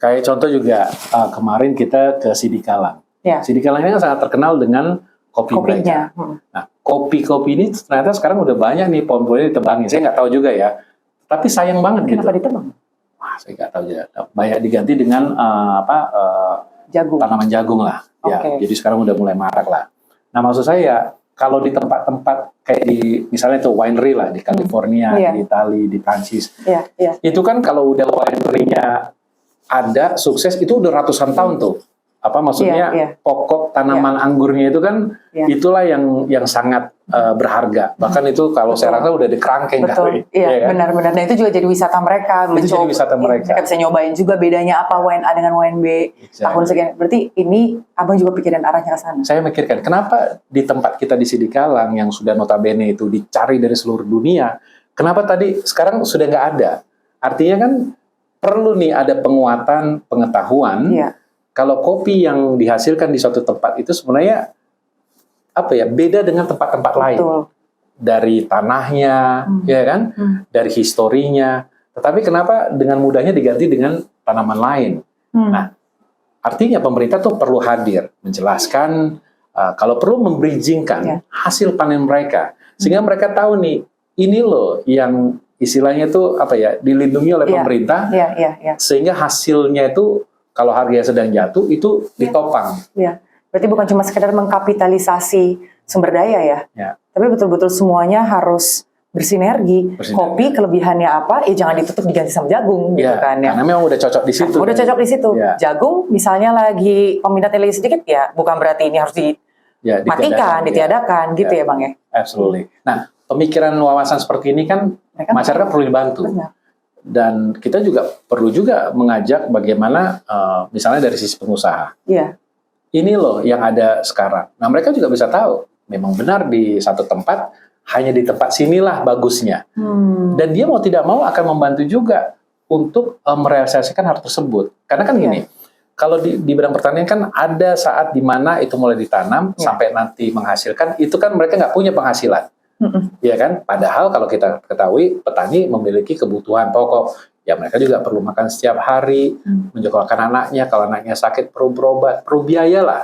Kayak contoh juga kemarin kita ke Sidikalang. Sidikalang ini kan sangat terkenal dengan kopinya. Nah, kopi-kopi ini ternyata sekarang udah banyak nih pohon-pohonnya ditebangin. Saya nggak tahu juga ya. Tapi sayang banget gitu. Kenapa ditebang? Wah, saya nggak tahu juga. Banyak diganti dengan jagung. Tanaman jagung lah. Jadi sekarang udah mulai marak lah. Nah, maksud saya kalau di tempat-tempat kayak di misalnya tuh winery lah di California, di Italia, di Prancis, itu kan kalau udah winery-nya ada sukses itu udah ratusan tahun tuh. Apa maksudnya pokok tanaman anggurnya itu kan itulah yang sangat berharga. Bahkan itu kalau saya rasa udah dikerangkeng kali. Iya, benar-benar. Nah itu juga jadi wisata mereka. Itu jadi wisata mereka. Mereka bisa nyobain juga bedanya apa wine A dengan wine B tahun sekian. Berarti ini abang juga pikirin arahnya ke sana. Saya mikirkan kenapa di tempat kita di Sidikalang yang sudah notabene itu dicari dari seluruh dunia, kenapa tadi sekarang sudah nggak ada? Artinya kan perlu nih ada penguatan pengetahuan. Kalau kopi yang dihasilkan di suatu tempat itu sebenarnya apa ya, beda dengan tempat-tempat lain. Dari tanahnya, ya kan, dari historinya. Tetapi kenapa dengan mudahnya diganti dengan tanaman lain? Nah, artinya pemerintah tuh perlu hadir, menjelaskan, kalau perlu membridgingkan hasil panen mereka, sehingga mereka tahu nih, ini loh yang istilahnya itu apa ya, dilindungi oleh pemerintah, sehingga hasilnya itu kalau harganya sedang jatuh itu ditopang. Berarti bukan cuma sekedar mengkapitalisasi sumber daya ya, tapi betul-betul semuanya harus bersinergi. Kopi kelebihannya apa? Jangan ditutup diganti sama jagung, gitu kan ya. Karena memang udah cocok di situ. Udah cocok di situ. Jagung misalnya lagi peminatnya lagi sedikit ya, bukan berarti ini harus dimatikan, ditiadakan, gitu ya bang ya. Absolutely. Nah, pemikiran wawasan seperti ini kan masyarakat perlu dibantu. Dan kita juga perlu juga mengajak bagaimana misalnya dari sisi pengusaha. Ini loh yang ada sekarang. Nah, mereka juga bisa tahu memang benar di satu tempat, hanya di tempat sinilah bagusnya. Dan dia mau tidak mau akan membantu juga untuk merealisasikan hal tersebut. Karena kan gini, kalau di bidang pertanian kan ada saat di mana itu mulai ditanam sampai nanti menghasilkan, itu kan mereka nggak punya penghasilan. Ya kan? Padahal kalau kita ketahui petani memiliki kebutuhan pokok. Ya mereka juga perlu makan setiap hari, menyekolahkan anaknya, kalau anaknya sakit perlu berobat, perlu biaya lah.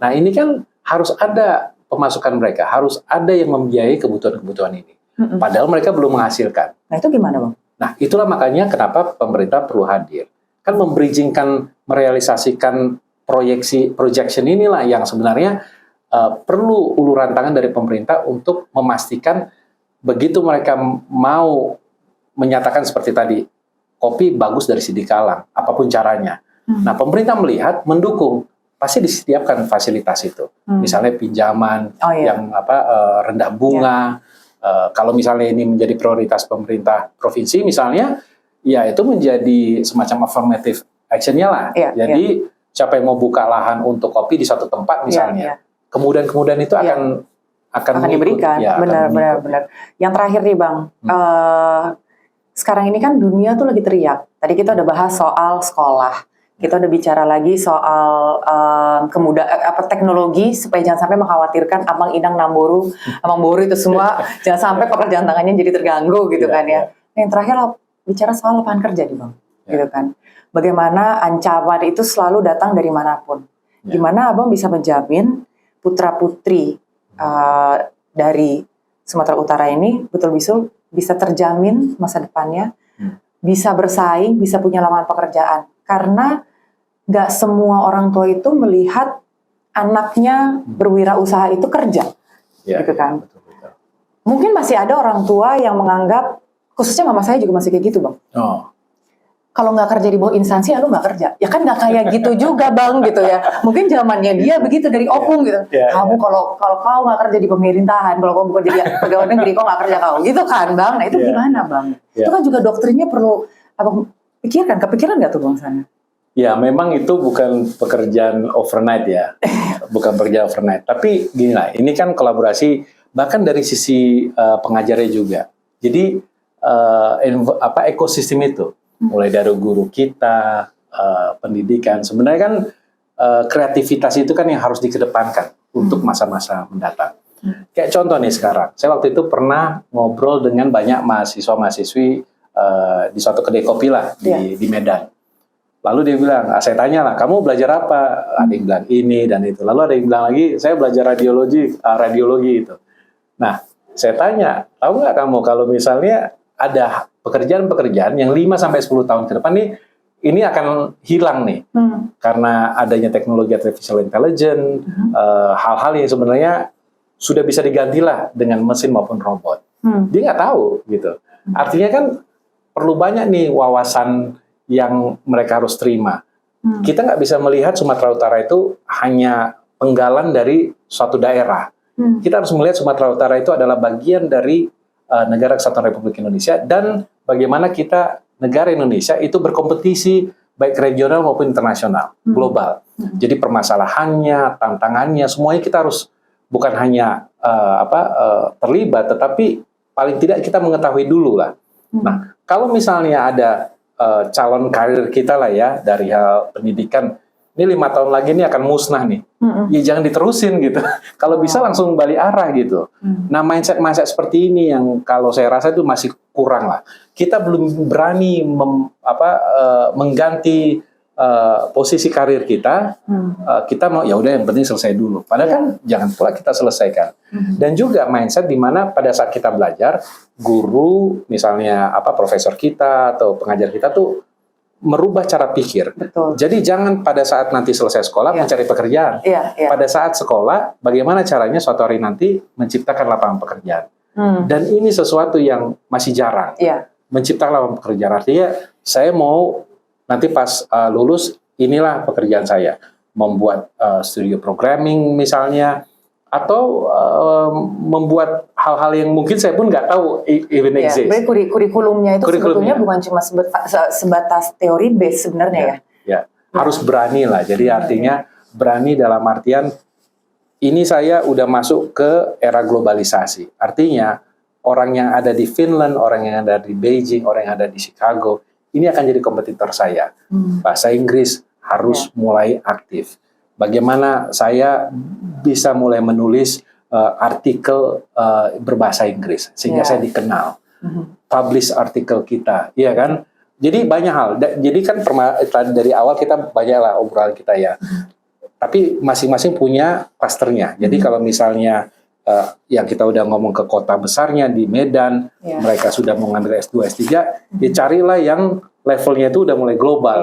Nah ini kan harus ada pemasukan mereka, harus ada yang membiayai kebutuhan-kebutuhan ini. Padahal mereka belum menghasilkan. Nah itu gimana bang? Nah itulah makanya kenapa pemerintah perlu hadir. Kan membridgingkan, merealisasikan projection inilah yang sebenarnya perlu uluran tangan dari pemerintah untuk memastikan begitu mereka mau menyatakan seperti tadi, kopi bagus dari Sidikalang, apapun caranya. Nah, pemerintah melihat, mendukung, pasti disediakan fasilitas itu. Misalnya pinjaman yang rendah bunga. Kalau misalnya ini menjadi prioritas pemerintah provinsi, misalnya, ya itu menjadi semacam affirmative action-nya lah. Jadi siapa yang mau buka lahan untuk kopi di satu tempat, misalnya, kemudian itu akan diberikan. Benar. Yang terakhir nih bang. Sekarang ini kan dunia tuh lagi teriak. Tadi kita udah bahas soal sekolah. Kita udah bicara lagi soal teknologi supaya jangan sampai mengkhawatirkan Abang Inang Namboru, Abang Boru itu semua jangan sampai pekerjaan tangannya jadi terganggu gitu kan ya. Yang terakhir bicara soal lapangan kerja nih bang, gitu kan. Bagaimana ancaman itu selalu datang dari manapun. Gimana Abang bisa menjamin putra putri dari Sumatera Utara ini betul-betul bisa terjamin masa depannya, bisa bersaing, bisa punya lapangan pekerjaan. Karena nggak semua orang tua itu melihat anaknya berwirausaha itu kerja, gitu kan. mungkin masih ada orang tua yang menganggap, khususnya mama saya juga masih kayak gitu Bang. Oh. Kalau nggak kerja di bawah instansi, ya lu nggak kerja. Ya kan nggak kayak gitu juga Bang gitu ya. Mungkin zamannya dia begitu dari opung gitu. Kamu kalau kau nggak kerja di pemerintahan, kalau kau bukan jadi pegawai negeri, kau nggak kerja kau. Gitu kan Bang. Nah itu gimana Bang? Itu kan juga doktrinnya perlu kepikiran nggak tuh Bang sana? Ya memang itu bukan pekerjaan overnight ya. Bukan pekerjaan overnight. Tapi gini lah, ini kan kolaborasi bahkan dari sisi pengajarnya juga. Jadi ekosistem itu mulai dari guru kita, pendidikan, sebenarnya kan kreativitas itu kan yang harus dikedepankan untuk masa-masa mendatang. Kayak contoh nih sekarang, saya waktu itu pernah ngobrol dengan banyak mahasiswa-mahasiswi di suatu kedai kopi lah di Medan. Lalu dia bilang, saya tanya lah, kamu belajar apa? Ada yang bilang ini dan itu. Lalu ada yang bilang lagi, saya belajar radiologi itu. Nah, saya tanya, tahu nggak kamu kalau misalnya ada pekerjaan-pekerjaan yang 5-10 tahun ke depan nih, ini akan hilang nih. Karena adanya teknologi artificial intelligence, hal-hal yang sebenarnya sudah bisa digantilah dengan mesin maupun robot. Dia nggak tahu gitu. Artinya kan perlu banyak nih wawasan yang mereka harus terima. Kita nggak bisa melihat Sumatera Utara itu hanya penggalan dari suatu daerah. Kita harus melihat Sumatera Utara itu adalah bagian dari negara Kesatuan Republik Indonesia, dan bagaimana kita, negara Indonesia, itu berkompetisi baik regional maupun internasional, global. Jadi permasalahannya, tantangannya, semuanya kita harus bukan hanya terlibat, tetapi paling tidak kita mengetahui dulu lah. Nah, kalau misalnya ada calon karir kita lah ya, dari hal pendidikan, ini 5 tahun lagi ini akan musnah nih. Ya jangan diterusin gitu. Kalau bisa langsung balik arah gitu. Nah, mindset seperti ini yang kalau saya rasa itu masih kurang lah. Kita belum berani mengganti posisi karir kita. Kita mau ya udah yang penting selesai dulu. Padahal kan jangan pula kita selesaikan. Dan juga mindset di mana pada saat kita belajar, guru misalnya profesor kita atau pengajar kita tuh merubah cara pikir. Betul. Jadi jangan pada saat nanti selesai sekolah mencari pekerjaan. Pada saat sekolah, bagaimana caranya suatu hari nanti menciptakan lapangan pekerjaan. Dan ini sesuatu yang masih jarang. Menciptakan lapangan pekerjaan. Artinya saya mau nanti pas lulus, inilah pekerjaan saya. Membuat studio programming misalnya, atau membuat hal-hal yang mungkin saya pun nggak tahu even exist. Berarti kurikulumnya itu sebetulnya bukan cuma sebatas teori base sebenarnya ya. Harus berani lah. Jadi artinya berani dalam artian ini saya udah masuk ke era globalisasi. Artinya orang yang ada di Finland, orang yang ada di Beijing, orang yang ada di Chicago, ini akan jadi kompetitor saya. Bahasa Inggris harus mulai aktif. Bagaimana saya bisa mulai menulis artikel berbahasa Inggris sehingga saya dikenal, publish artikel kita, iya kan? Jadi banyak hal. Jadi kan dari awal kita banyaklah obrolan kita ya. Tapi masing-masing punya klasternya. Jadi kalau misalnya yang kita udah ngomong ke kota besarnya di Medan, mereka sudah mau ngambil S2, S3, ya carilah yang levelnya itu udah mulai global.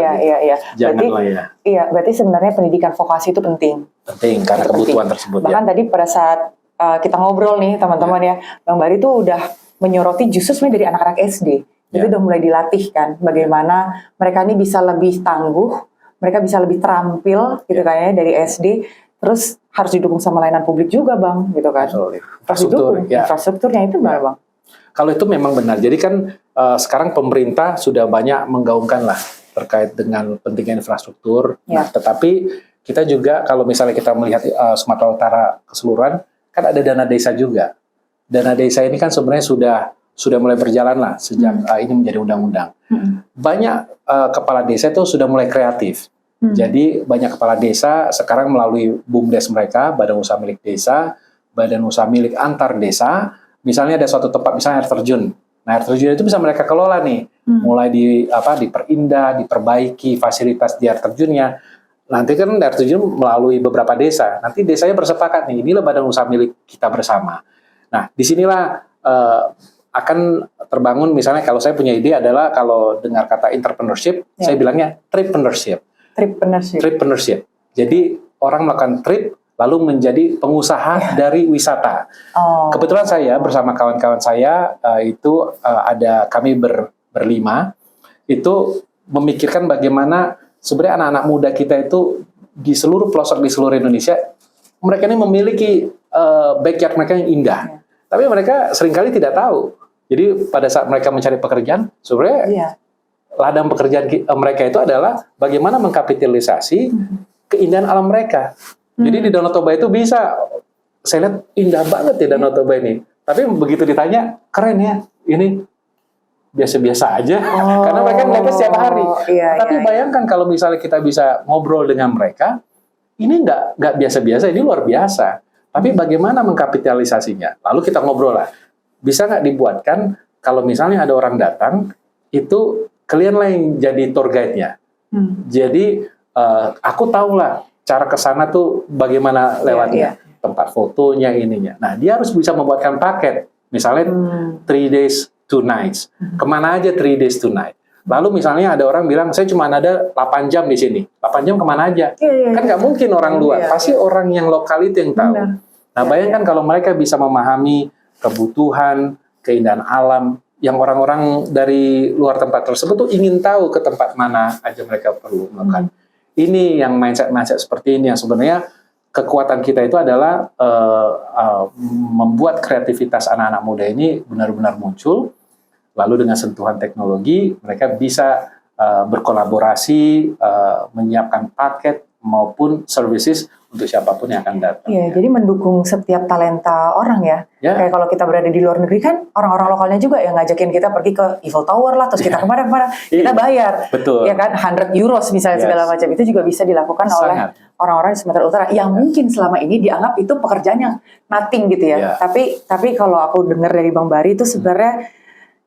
Janganlah berarti sebenarnya pendidikan vokasi itu penting. Penting karena kebutuhan tersebut. Bahkan tadi pada saat kita ngobrol nih teman-teman ya, Bang Bari tuh udah menyoroti justru sebenarnya dari anak-anak SD. Itu udah mulai dilatih kan, bagaimana mereka ini bisa lebih tangguh, mereka bisa lebih terampil gitu kayaknya dari SD. Terus harus didukung sama layanan publik juga Bang, gitu kan. Infrastrukturnya itu gimana Bang? Kalau itu memang benar. Jadi kan sekarang pemerintah sudah banyak menggaungkan lah terkait dengan pentingnya infrastruktur. Nah, tetapi kita juga kalau misalnya kita melihat Sumatera Utara keseluruhan, kan ada dana desa juga. Dana desa ini kan sebenarnya sudah mulai berjalan lah sejak ini menjadi undang-undang. Banyak kepala desa itu sudah mulai kreatif. Jadi banyak kepala desa sekarang melalui BUMDes mereka, Badan Usaha Milik Desa, Badan Usaha Milik Antar Desa, misalnya ada suatu tempat misalnya air terjun. Nah, air terjun itu bisa mereka kelola nih, mulai diperindah, diperbaiki fasilitas di air terjunnya. Nanti kan air terjun melalui beberapa desa. Nanti desanya bersepakat nih, inilah badan usaha milik kita bersama. Nah, disinilah akan terbangun misalnya kalau saya punya ide adalah kalau dengar kata entrepreneurship, saya bilangnya trippreneurship. Trippreneurship. Jadi orang melakukan trip lalu menjadi pengusaha dari wisata. Kebetulan saya bersama kawan-kawan saya kami berlima itu memikirkan bagaimana sebenarnya anak-anak muda kita itu di seluruh pelosok di seluruh Indonesia, mereka ini memiliki backyard mereka yang indah. Tapi mereka seringkali tidak tahu. Jadi pada saat mereka mencari pekerjaan, sebenarnya ladang pekerjaan mereka itu adalah bagaimana mengkapitalisasi keindahan alam mereka. Jadi di Danau Toba itu bisa, saya lihat indah banget ya Danau Toba ini. Tapi begitu ditanya, keren ya, ini biasa-biasa aja. Karena mereka melihatnya setiap hari. Tapi bayangkan kalau misalnya kita bisa ngobrol dengan mereka, ini nggak biasa-biasa, ini luar biasa. Tapi bagaimana mengkapitalisasinya? Lalu kita ngobrol lah. Bisa nggak dibuatkan kalau misalnya ada orang datang, itu kalian lah yang jadi tour guide-nya. Jadi aku tahu lah cara ke sana tuh bagaimana lewatnya. Tempat fotonya, ininya. Nah, dia harus bisa membuatkan paket. Misalnya 3 days, 2 nights. Kemana aja 3 days, 2 nights. Lalu misalnya ada orang bilang, saya cuma ada 8 jam di sini. 8 jam kemana aja? Kan nggak mungkin orang luar. Pasti orang yang lokal itu yang tahu. Nah, bayangkan kalau mereka bisa memahami kebutuhan, keindahan alam, yang orang-orang dari luar tempat tersebut tuh ingin tahu ke tempat mana aja mereka perlu makan. Ini yang mindset-mindset seperti ini yang sebenarnya kekuatan kita itu adalah membuat kreativitas anak-anak muda ini benar-benar muncul. Lalu dengan sentuhan teknologi, mereka bisa berkolaborasi, menyiapkan paket maupun services untuk siapapun yang akan datang. Iya, jadi mendukung setiap talenta orang ya. Kayak kalau kita berada di luar negeri kan, orang-orang lokalnya juga yang ngajakin kita pergi ke Eiffel Tower lah, terus kita kemana-mana, kita bayar. Betul. Ya kan, 100 euros misalnya segala macam. Itu juga bisa dilakukan oleh orang-orang di Sumatera Utara yang mungkin selama ini dianggap itu pekerjaan yang nothing gitu ya. Tapi kalau aku dengar dari Bang Bari itu sebenarnya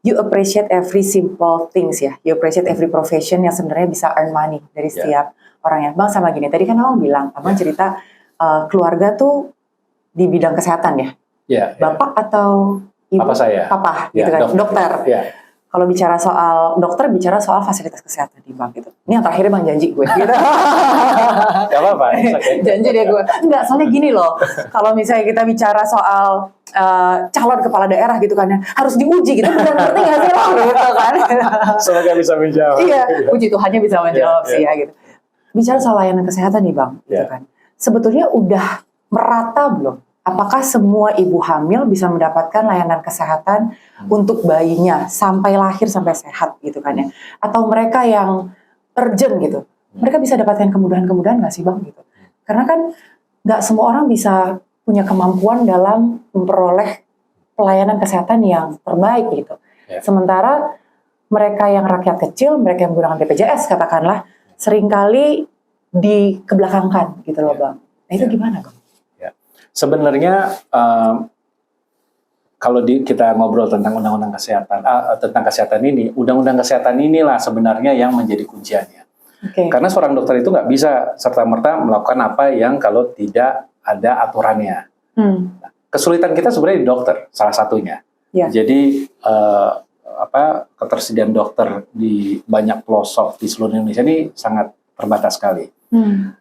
you appreciate every simple things ya. You appreciate every profession yang sebenarnya bisa earn money dari setiap orangnya. Bang sama gini, tadi kan Abang bilang, Abang cerita keluarga tuh di bidang kesehatan ya? Bapak atau ibu? Papa saya. Papa, gitu kan? Dokter. Kalau bicara soal dokter, bicara soal fasilitas kesehatan di Bang gitu. Ini yang terakhir Bang janji gue. Gitu. Gak apa-apa. Janji deh gue. Enggak, soalnya gini loh. Kalau misalnya kita bicara soal calon kepala daerah gitu kan ya, harus diuji gitu. Benar ngerti nggak sih lo? Gitu kan. Semoga bisa menjawab. Iya, puji Tuhannya bisa menjawab sih ya gitu. Bicara soal layanan kesehatan nih Bang, gitu kan. Sebetulnya udah merata belum? Apakah semua ibu hamil bisa mendapatkan layanan kesehatan untuk bayinya sampai lahir sampai sehat gitu kan ya? Atau mereka yang urgent gitu, mereka bisa dapatkan kemudahan-kemudahan nggak sih Bang gitu? Karena kan nggak semua orang bisa punya kemampuan dalam memperoleh pelayanan kesehatan yang terbaik gitu. Sementara mereka yang rakyat kecil, mereka yang menggunakan BPJS katakanlah, seringkali dikebelakangkan gitu loh Bang. Nah itu gimana Bang? Sebenarnya kalau kita ngobrol tentang undang-undang kesehatan, tentang kesehatan ini, undang-undang kesehatan inilah sebenarnya yang menjadi kunciannya. Karena seorang dokter itu nggak bisa serta-merta melakukan apa yang kalau tidak ada aturannya. Nah, kesulitan kita sebenarnya di dokter, salah satunya. Jadi ketersediaan dokter di banyak pelosok di seluruh Indonesia ini sangat terbatas sekali.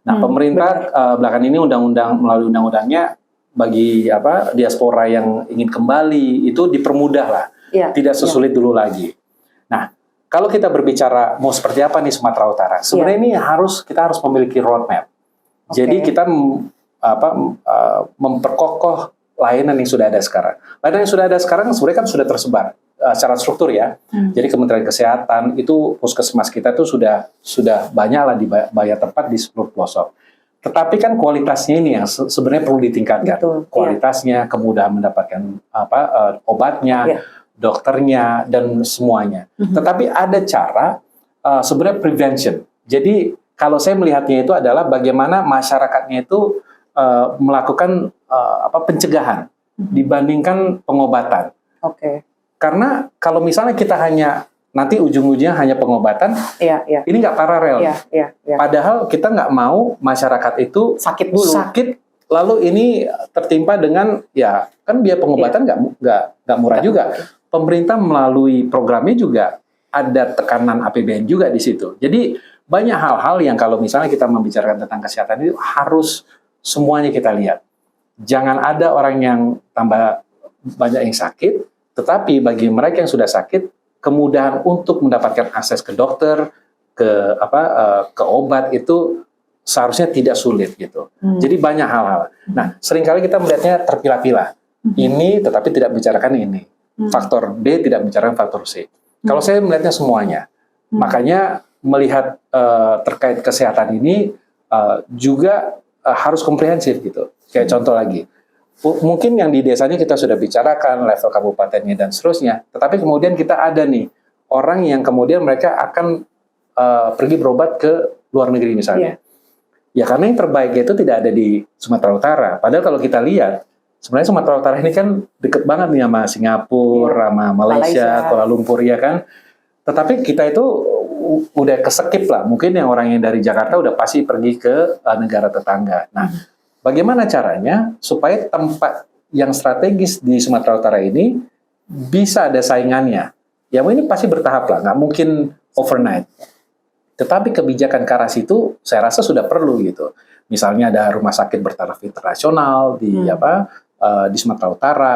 Nah, pemerintah belakangan ini melalui undang-undangnya bagi diaspora yang ingin kembali itu dipermudah lah, tidak sesulit dulu lagi. Nah, kalau kita berbicara mau seperti apa nih Sumatera Utara, sebenarnya ini kita harus memiliki roadmap. Jadi kita memperkokoh layanan yang sudah ada sekarang. Layanan yang sudah ada sekarang sebenarnya kan sudah tersebar secara struktur ya. Jadi Kementerian Kesehatan itu puskesmas kita tuh sudah banyak lah di banyak tempat di seluruh pelosok. Tetapi kan kualitasnya ini yang sebenarnya perlu ditingkatkan. Kualitasnya, kemudahan mendapatkan obatnya, dokternya dan semuanya. Tetapi ada cara sebenarnya prevention. Jadi kalau saya melihatnya itu adalah bagaimana masyarakatnya itu melakukan pencegahan dibandingkan pengobatan. Karena kalau misalnya kita hanya nanti ujung-ujungnya hanya pengobatan, ini nggak paralel. Padahal kita nggak mau masyarakat itu sakit dulu. Lalu ini tertimpa dengan kan biaya pengobatan nggak murah juga. Pemerintah melalui programnya juga ada tekanan APBN juga di situ. Jadi banyak hal-hal yang kalau misalnya kita membicarakan tentang kesehatan itu harus semuanya kita lihat. Jangan ada orang yang tambah banyak yang sakit, tetapi bagi mereka yang sudah sakit, kemudahan untuk mendapatkan akses ke dokter, ke obat itu seharusnya tidak sulit gitu. Jadi banyak hal-hal. Nah, seringkali kita melihatnya terpilah-pilah. Ini tetapi tidak bicarakan ini. Faktor D tidak bicarakan faktor C. Kalau saya melihatnya semuanya. Makanya melihat terkait kesehatan ini juga harus komprehensif gitu. Kayak contoh lagi. Mungkin yang di desanya kita sudah bicarakan level kabupatennya dan seterusnya. Tetapi kemudian kita ada nih orang yang kemudian mereka akan pergi berobat ke luar negeri misalnya. Ya karena yang terbaik itu tidak ada di Sumatera Utara. Padahal kalau kita lihat, sebenarnya Sumatera Utara ini kan deket banget nih sama Singapura, sama Malaysia, Kuala Lumpur ya kan. Tetapi kita itu udah kesekip lah. Mungkin yang orang yang dari Jakarta udah pasti pergi ke negara tetangga. Nah, bagaimana caranya supaya tempat yang strategis di Sumatera Utara ini bisa ada saingannya? Ya ini pasti bertahap lah, nggak mungkin overnight. Tetapi kebijakan ke arah situ saya rasa sudah perlu gitu. Misalnya ada rumah sakit bertaraf internasional di di Sumatera Utara.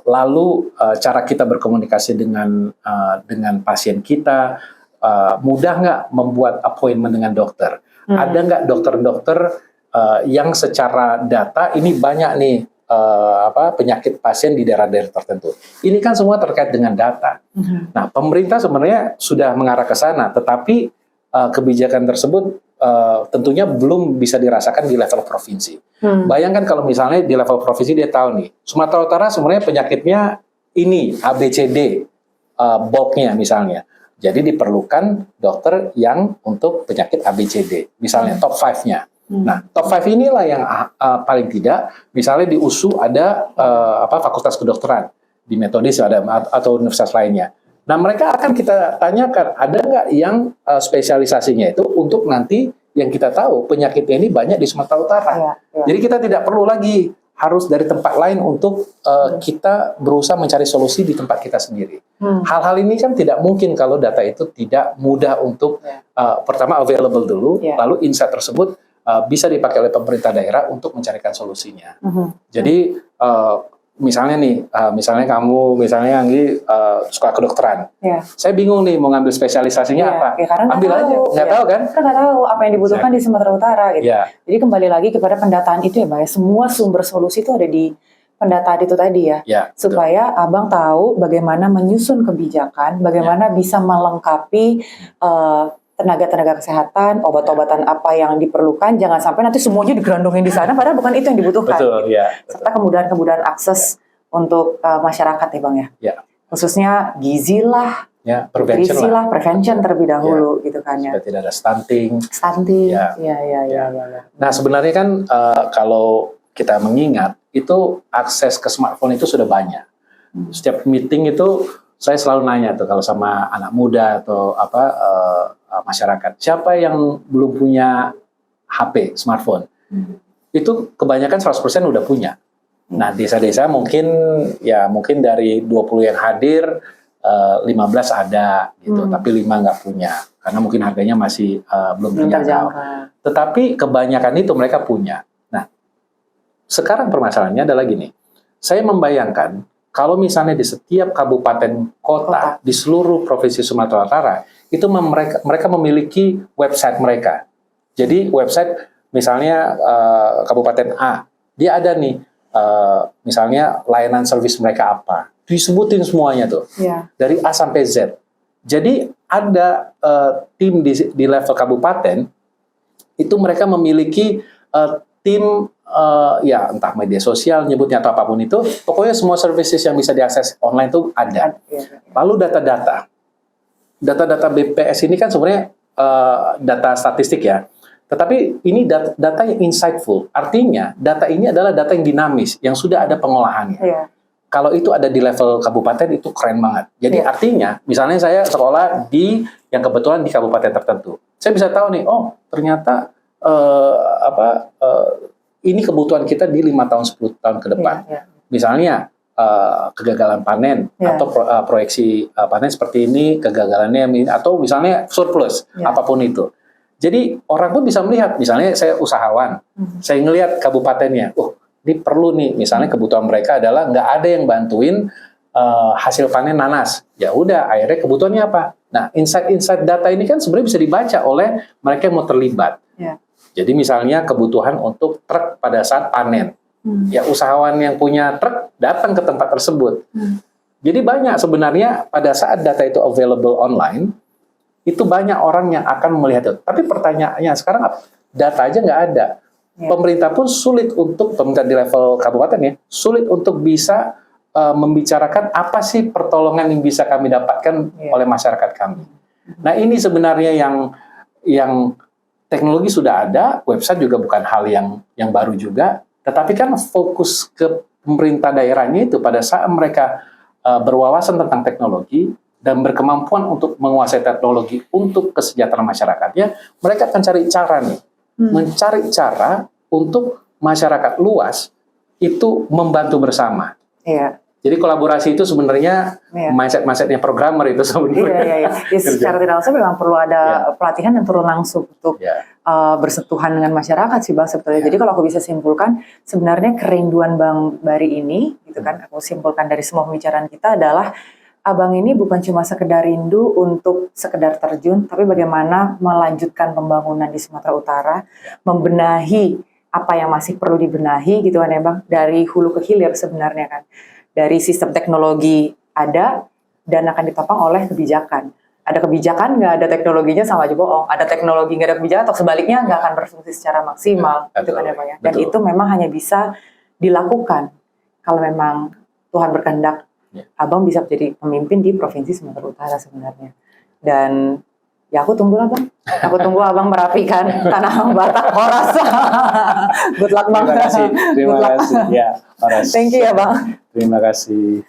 Lalu cara kita berkomunikasi dengan pasien kita, mudah nggak membuat appointment dengan dokter? Ada nggak dokter-dokter yang secara data ini banyak nih penyakit pasien di daerah-daerah tertentu. Ini kan semua terkait dengan data. Nah, pemerintah sebenarnya sudah mengarah ke sana, tetapi kebijakan tersebut tentunya belum bisa dirasakan di level provinsi. Bayangkan kalau misalnya di level provinsi dia tahu nih, Sumatera Utara sebenarnya penyakitnya ini ABCD, bulknya misalnya. Jadi diperlukan dokter yang untuk penyakit ABCD, misalnya top 5-nya. Nah, top 5 inilah yang paling tidak, misalnya di USU ada fakultas kedokteran, di Metodis ada atau universitas lainnya. Nah, mereka akan kita tanyakan, ada nggak yang spesialisasinya itu untuk nanti yang kita tahu penyakitnya ini banyak di Sumatera Utara. Jadi kita tidak perlu lagi harus dari tempat lain untuk kita berusaha mencari solusi di tempat kita sendiri. Hal-hal ini kan tidak mungkin kalau data itu tidak mudah untuk pertama available dulu, lalu insight tersebut bisa dipakai oleh pemerintah daerah untuk mencarikan solusinya. Jadi misalnya nih, misalnya kamu, misalnya Anggi sekolah kedokteran, saya bingung nih mau ngambil spesialisasinya apa, ambil aja, nggak tahu kan? Kita nggak tahu apa yang dibutuhkan di Sumatera Utara gitu. Jadi kembali lagi kepada pendataan itu ya, Mbak ya. Semua sumber solusi itu ada di pendataan itu tadi ya, supaya abang tahu bagaimana menyusun kebijakan, bagaimana bisa melengkapi tenaga-tenaga kesehatan, obat-obatan apa yang diperlukan, jangan sampai nanti semuanya digerondongin di sana, padahal bukan itu yang dibutuhkan. Betul, serta kemudahan-kemudahan akses untuk masyarakat ya Bang ya. Khususnya gizi lah, nutrisi lah, prevention terlebih dahulu gitu kan ya. Supaya tidak ada stunting. Ya. Nah sebenarnya kan kalau kita mengingat, itu akses ke smartphone itu sudah banyak. Setiap meeting itu saya selalu nanya tuh kalau sama anak muda atau masyarakat, siapa yang belum punya HP, smartphone? Itu kebanyakan 100% udah punya. Nah, desa-desa mungkin dari 20 yang hadir 15 ada gitu, tapi 5 nggak punya karena mungkin harganya masih belum terjangkau. Tetapi kebanyakan itu mereka punya. Nah, sekarang permasalahannya adalah gini. Saya membayangkan kalau misalnya di setiap kabupaten kota di seluruh provinsi Sumatera Utara itu mereka memiliki website mereka. Jadi website misalnya Kabupaten A, dia ada nih misalnya layanan servis mereka apa, disebutin semuanya tuh dari A sampai Z. Jadi ada tim di level kabupaten itu mereka memiliki tim entah media sosial nyebutnya atau apapun itu, pokoknya semua services yang bisa diakses online itu ada. Lalu data-data BPS ini kan sebenarnya data statistik ya, tetapi ini data yang insightful. Artinya data ini adalah data yang dinamis, yang sudah ada pengolahannya. Kalau itu ada di level kabupaten itu keren banget. Jadi artinya, misalnya saya sekolah yang kebetulan di kabupaten tertentu, saya bisa tahu nih, oh ternyata ini kebutuhan kita di 5 tahun 10 tahun ke depan. Misalnya kegagalan panen atau proyeksi panen seperti ini, kegagalannya atau misalnya surplus apapun itu. Jadi orang pun bisa melihat, misalnya saya usahawan, saya ngelihat kabupatennya, oh ini perlu nih, misalnya kebutuhan mereka adalah nggak ada yang bantuin hasil panen nanas. Ya udah, akhirnya kebutuhannya apa? Nah, insight data ini kan sebenarnya bisa dibaca oleh mereka yang mau terlibat. Ya. Jadi misalnya kebutuhan untuk truk pada saat panen. Ya usahawan yang punya truk datang ke tempat tersebut. Jadi banyak sebenarnya pada saat data itu available online, itu banyak orang yang akan melihat itu. Tapi pertanyaannya sekarang data aja nggak ada. Ya. Pemerintah pun sulit untuk, pemerintah di level kabupaten ya, sulit untuk bisa membicarakan apa sih pertolongan yang bisa kami dapatkan oleh masyarakat kami. Nah ini sebenarnya yang teknologi sudah ada, website juga bukan hal yang baru juga, tetapi kan fokus ke pemerintah daerahnya itu pada saat mereka berwawasan tentang teknologi, dan berkemampuan untuk menguasai teknologi untuk kesejahteraan masyarakatnya, mereka akan cari cara nih, mencari cara untuk masyarakat luas itu membantu bersama. Iya. Jadi kolaborasi itu sebenarnya mindset-mindsetnya programmer itu sebenarnya. Iya. Ya, secara tidak langsung memang perlu ada pelatihan yang turun langsung untuk bersentuhan dengan masyarakat sih Bang sebetulnya. Jadi kalau aku bisa simpulkan, sebenarnya kerinduan Bang Bari ini, gitu kan, aku simpulkan dari semua pembicaraan kita adalah Abang ini bukan cuma sekedar rindu untuk sekedar terjun, tapi bagaimana melanjutkan pembangunan di Sumatera Utara, membenahi apa yang masih perlu dibenahi gitu kan ya Bang, dari hulu ke hilir sebenarnya kan. Dari sistem teknologi ada dan akan ditopang oleh kebijakan. Ada kebijakan, nggak ada teknologinya sama aja bohong. Ada teknologi, nggak ada kebijakan, atau sebaliknya nggak akan berfungsi secara maksimal. Gitu kan ya Bang ya. Dan itu memang hanya bisa dilakukan kalau memang Tuhan berkehendak. Abang bisa menjadi pemimpin di Provinsi Sumatera Utara sebenarnya. Dan ya aku tunggu lah Bang. Aku tunggu Abang merapikan Tanah Batak Horas. Good luck Bang. Terima kasih. Ya, Horas. Thank you ya Bang. Terima kasih.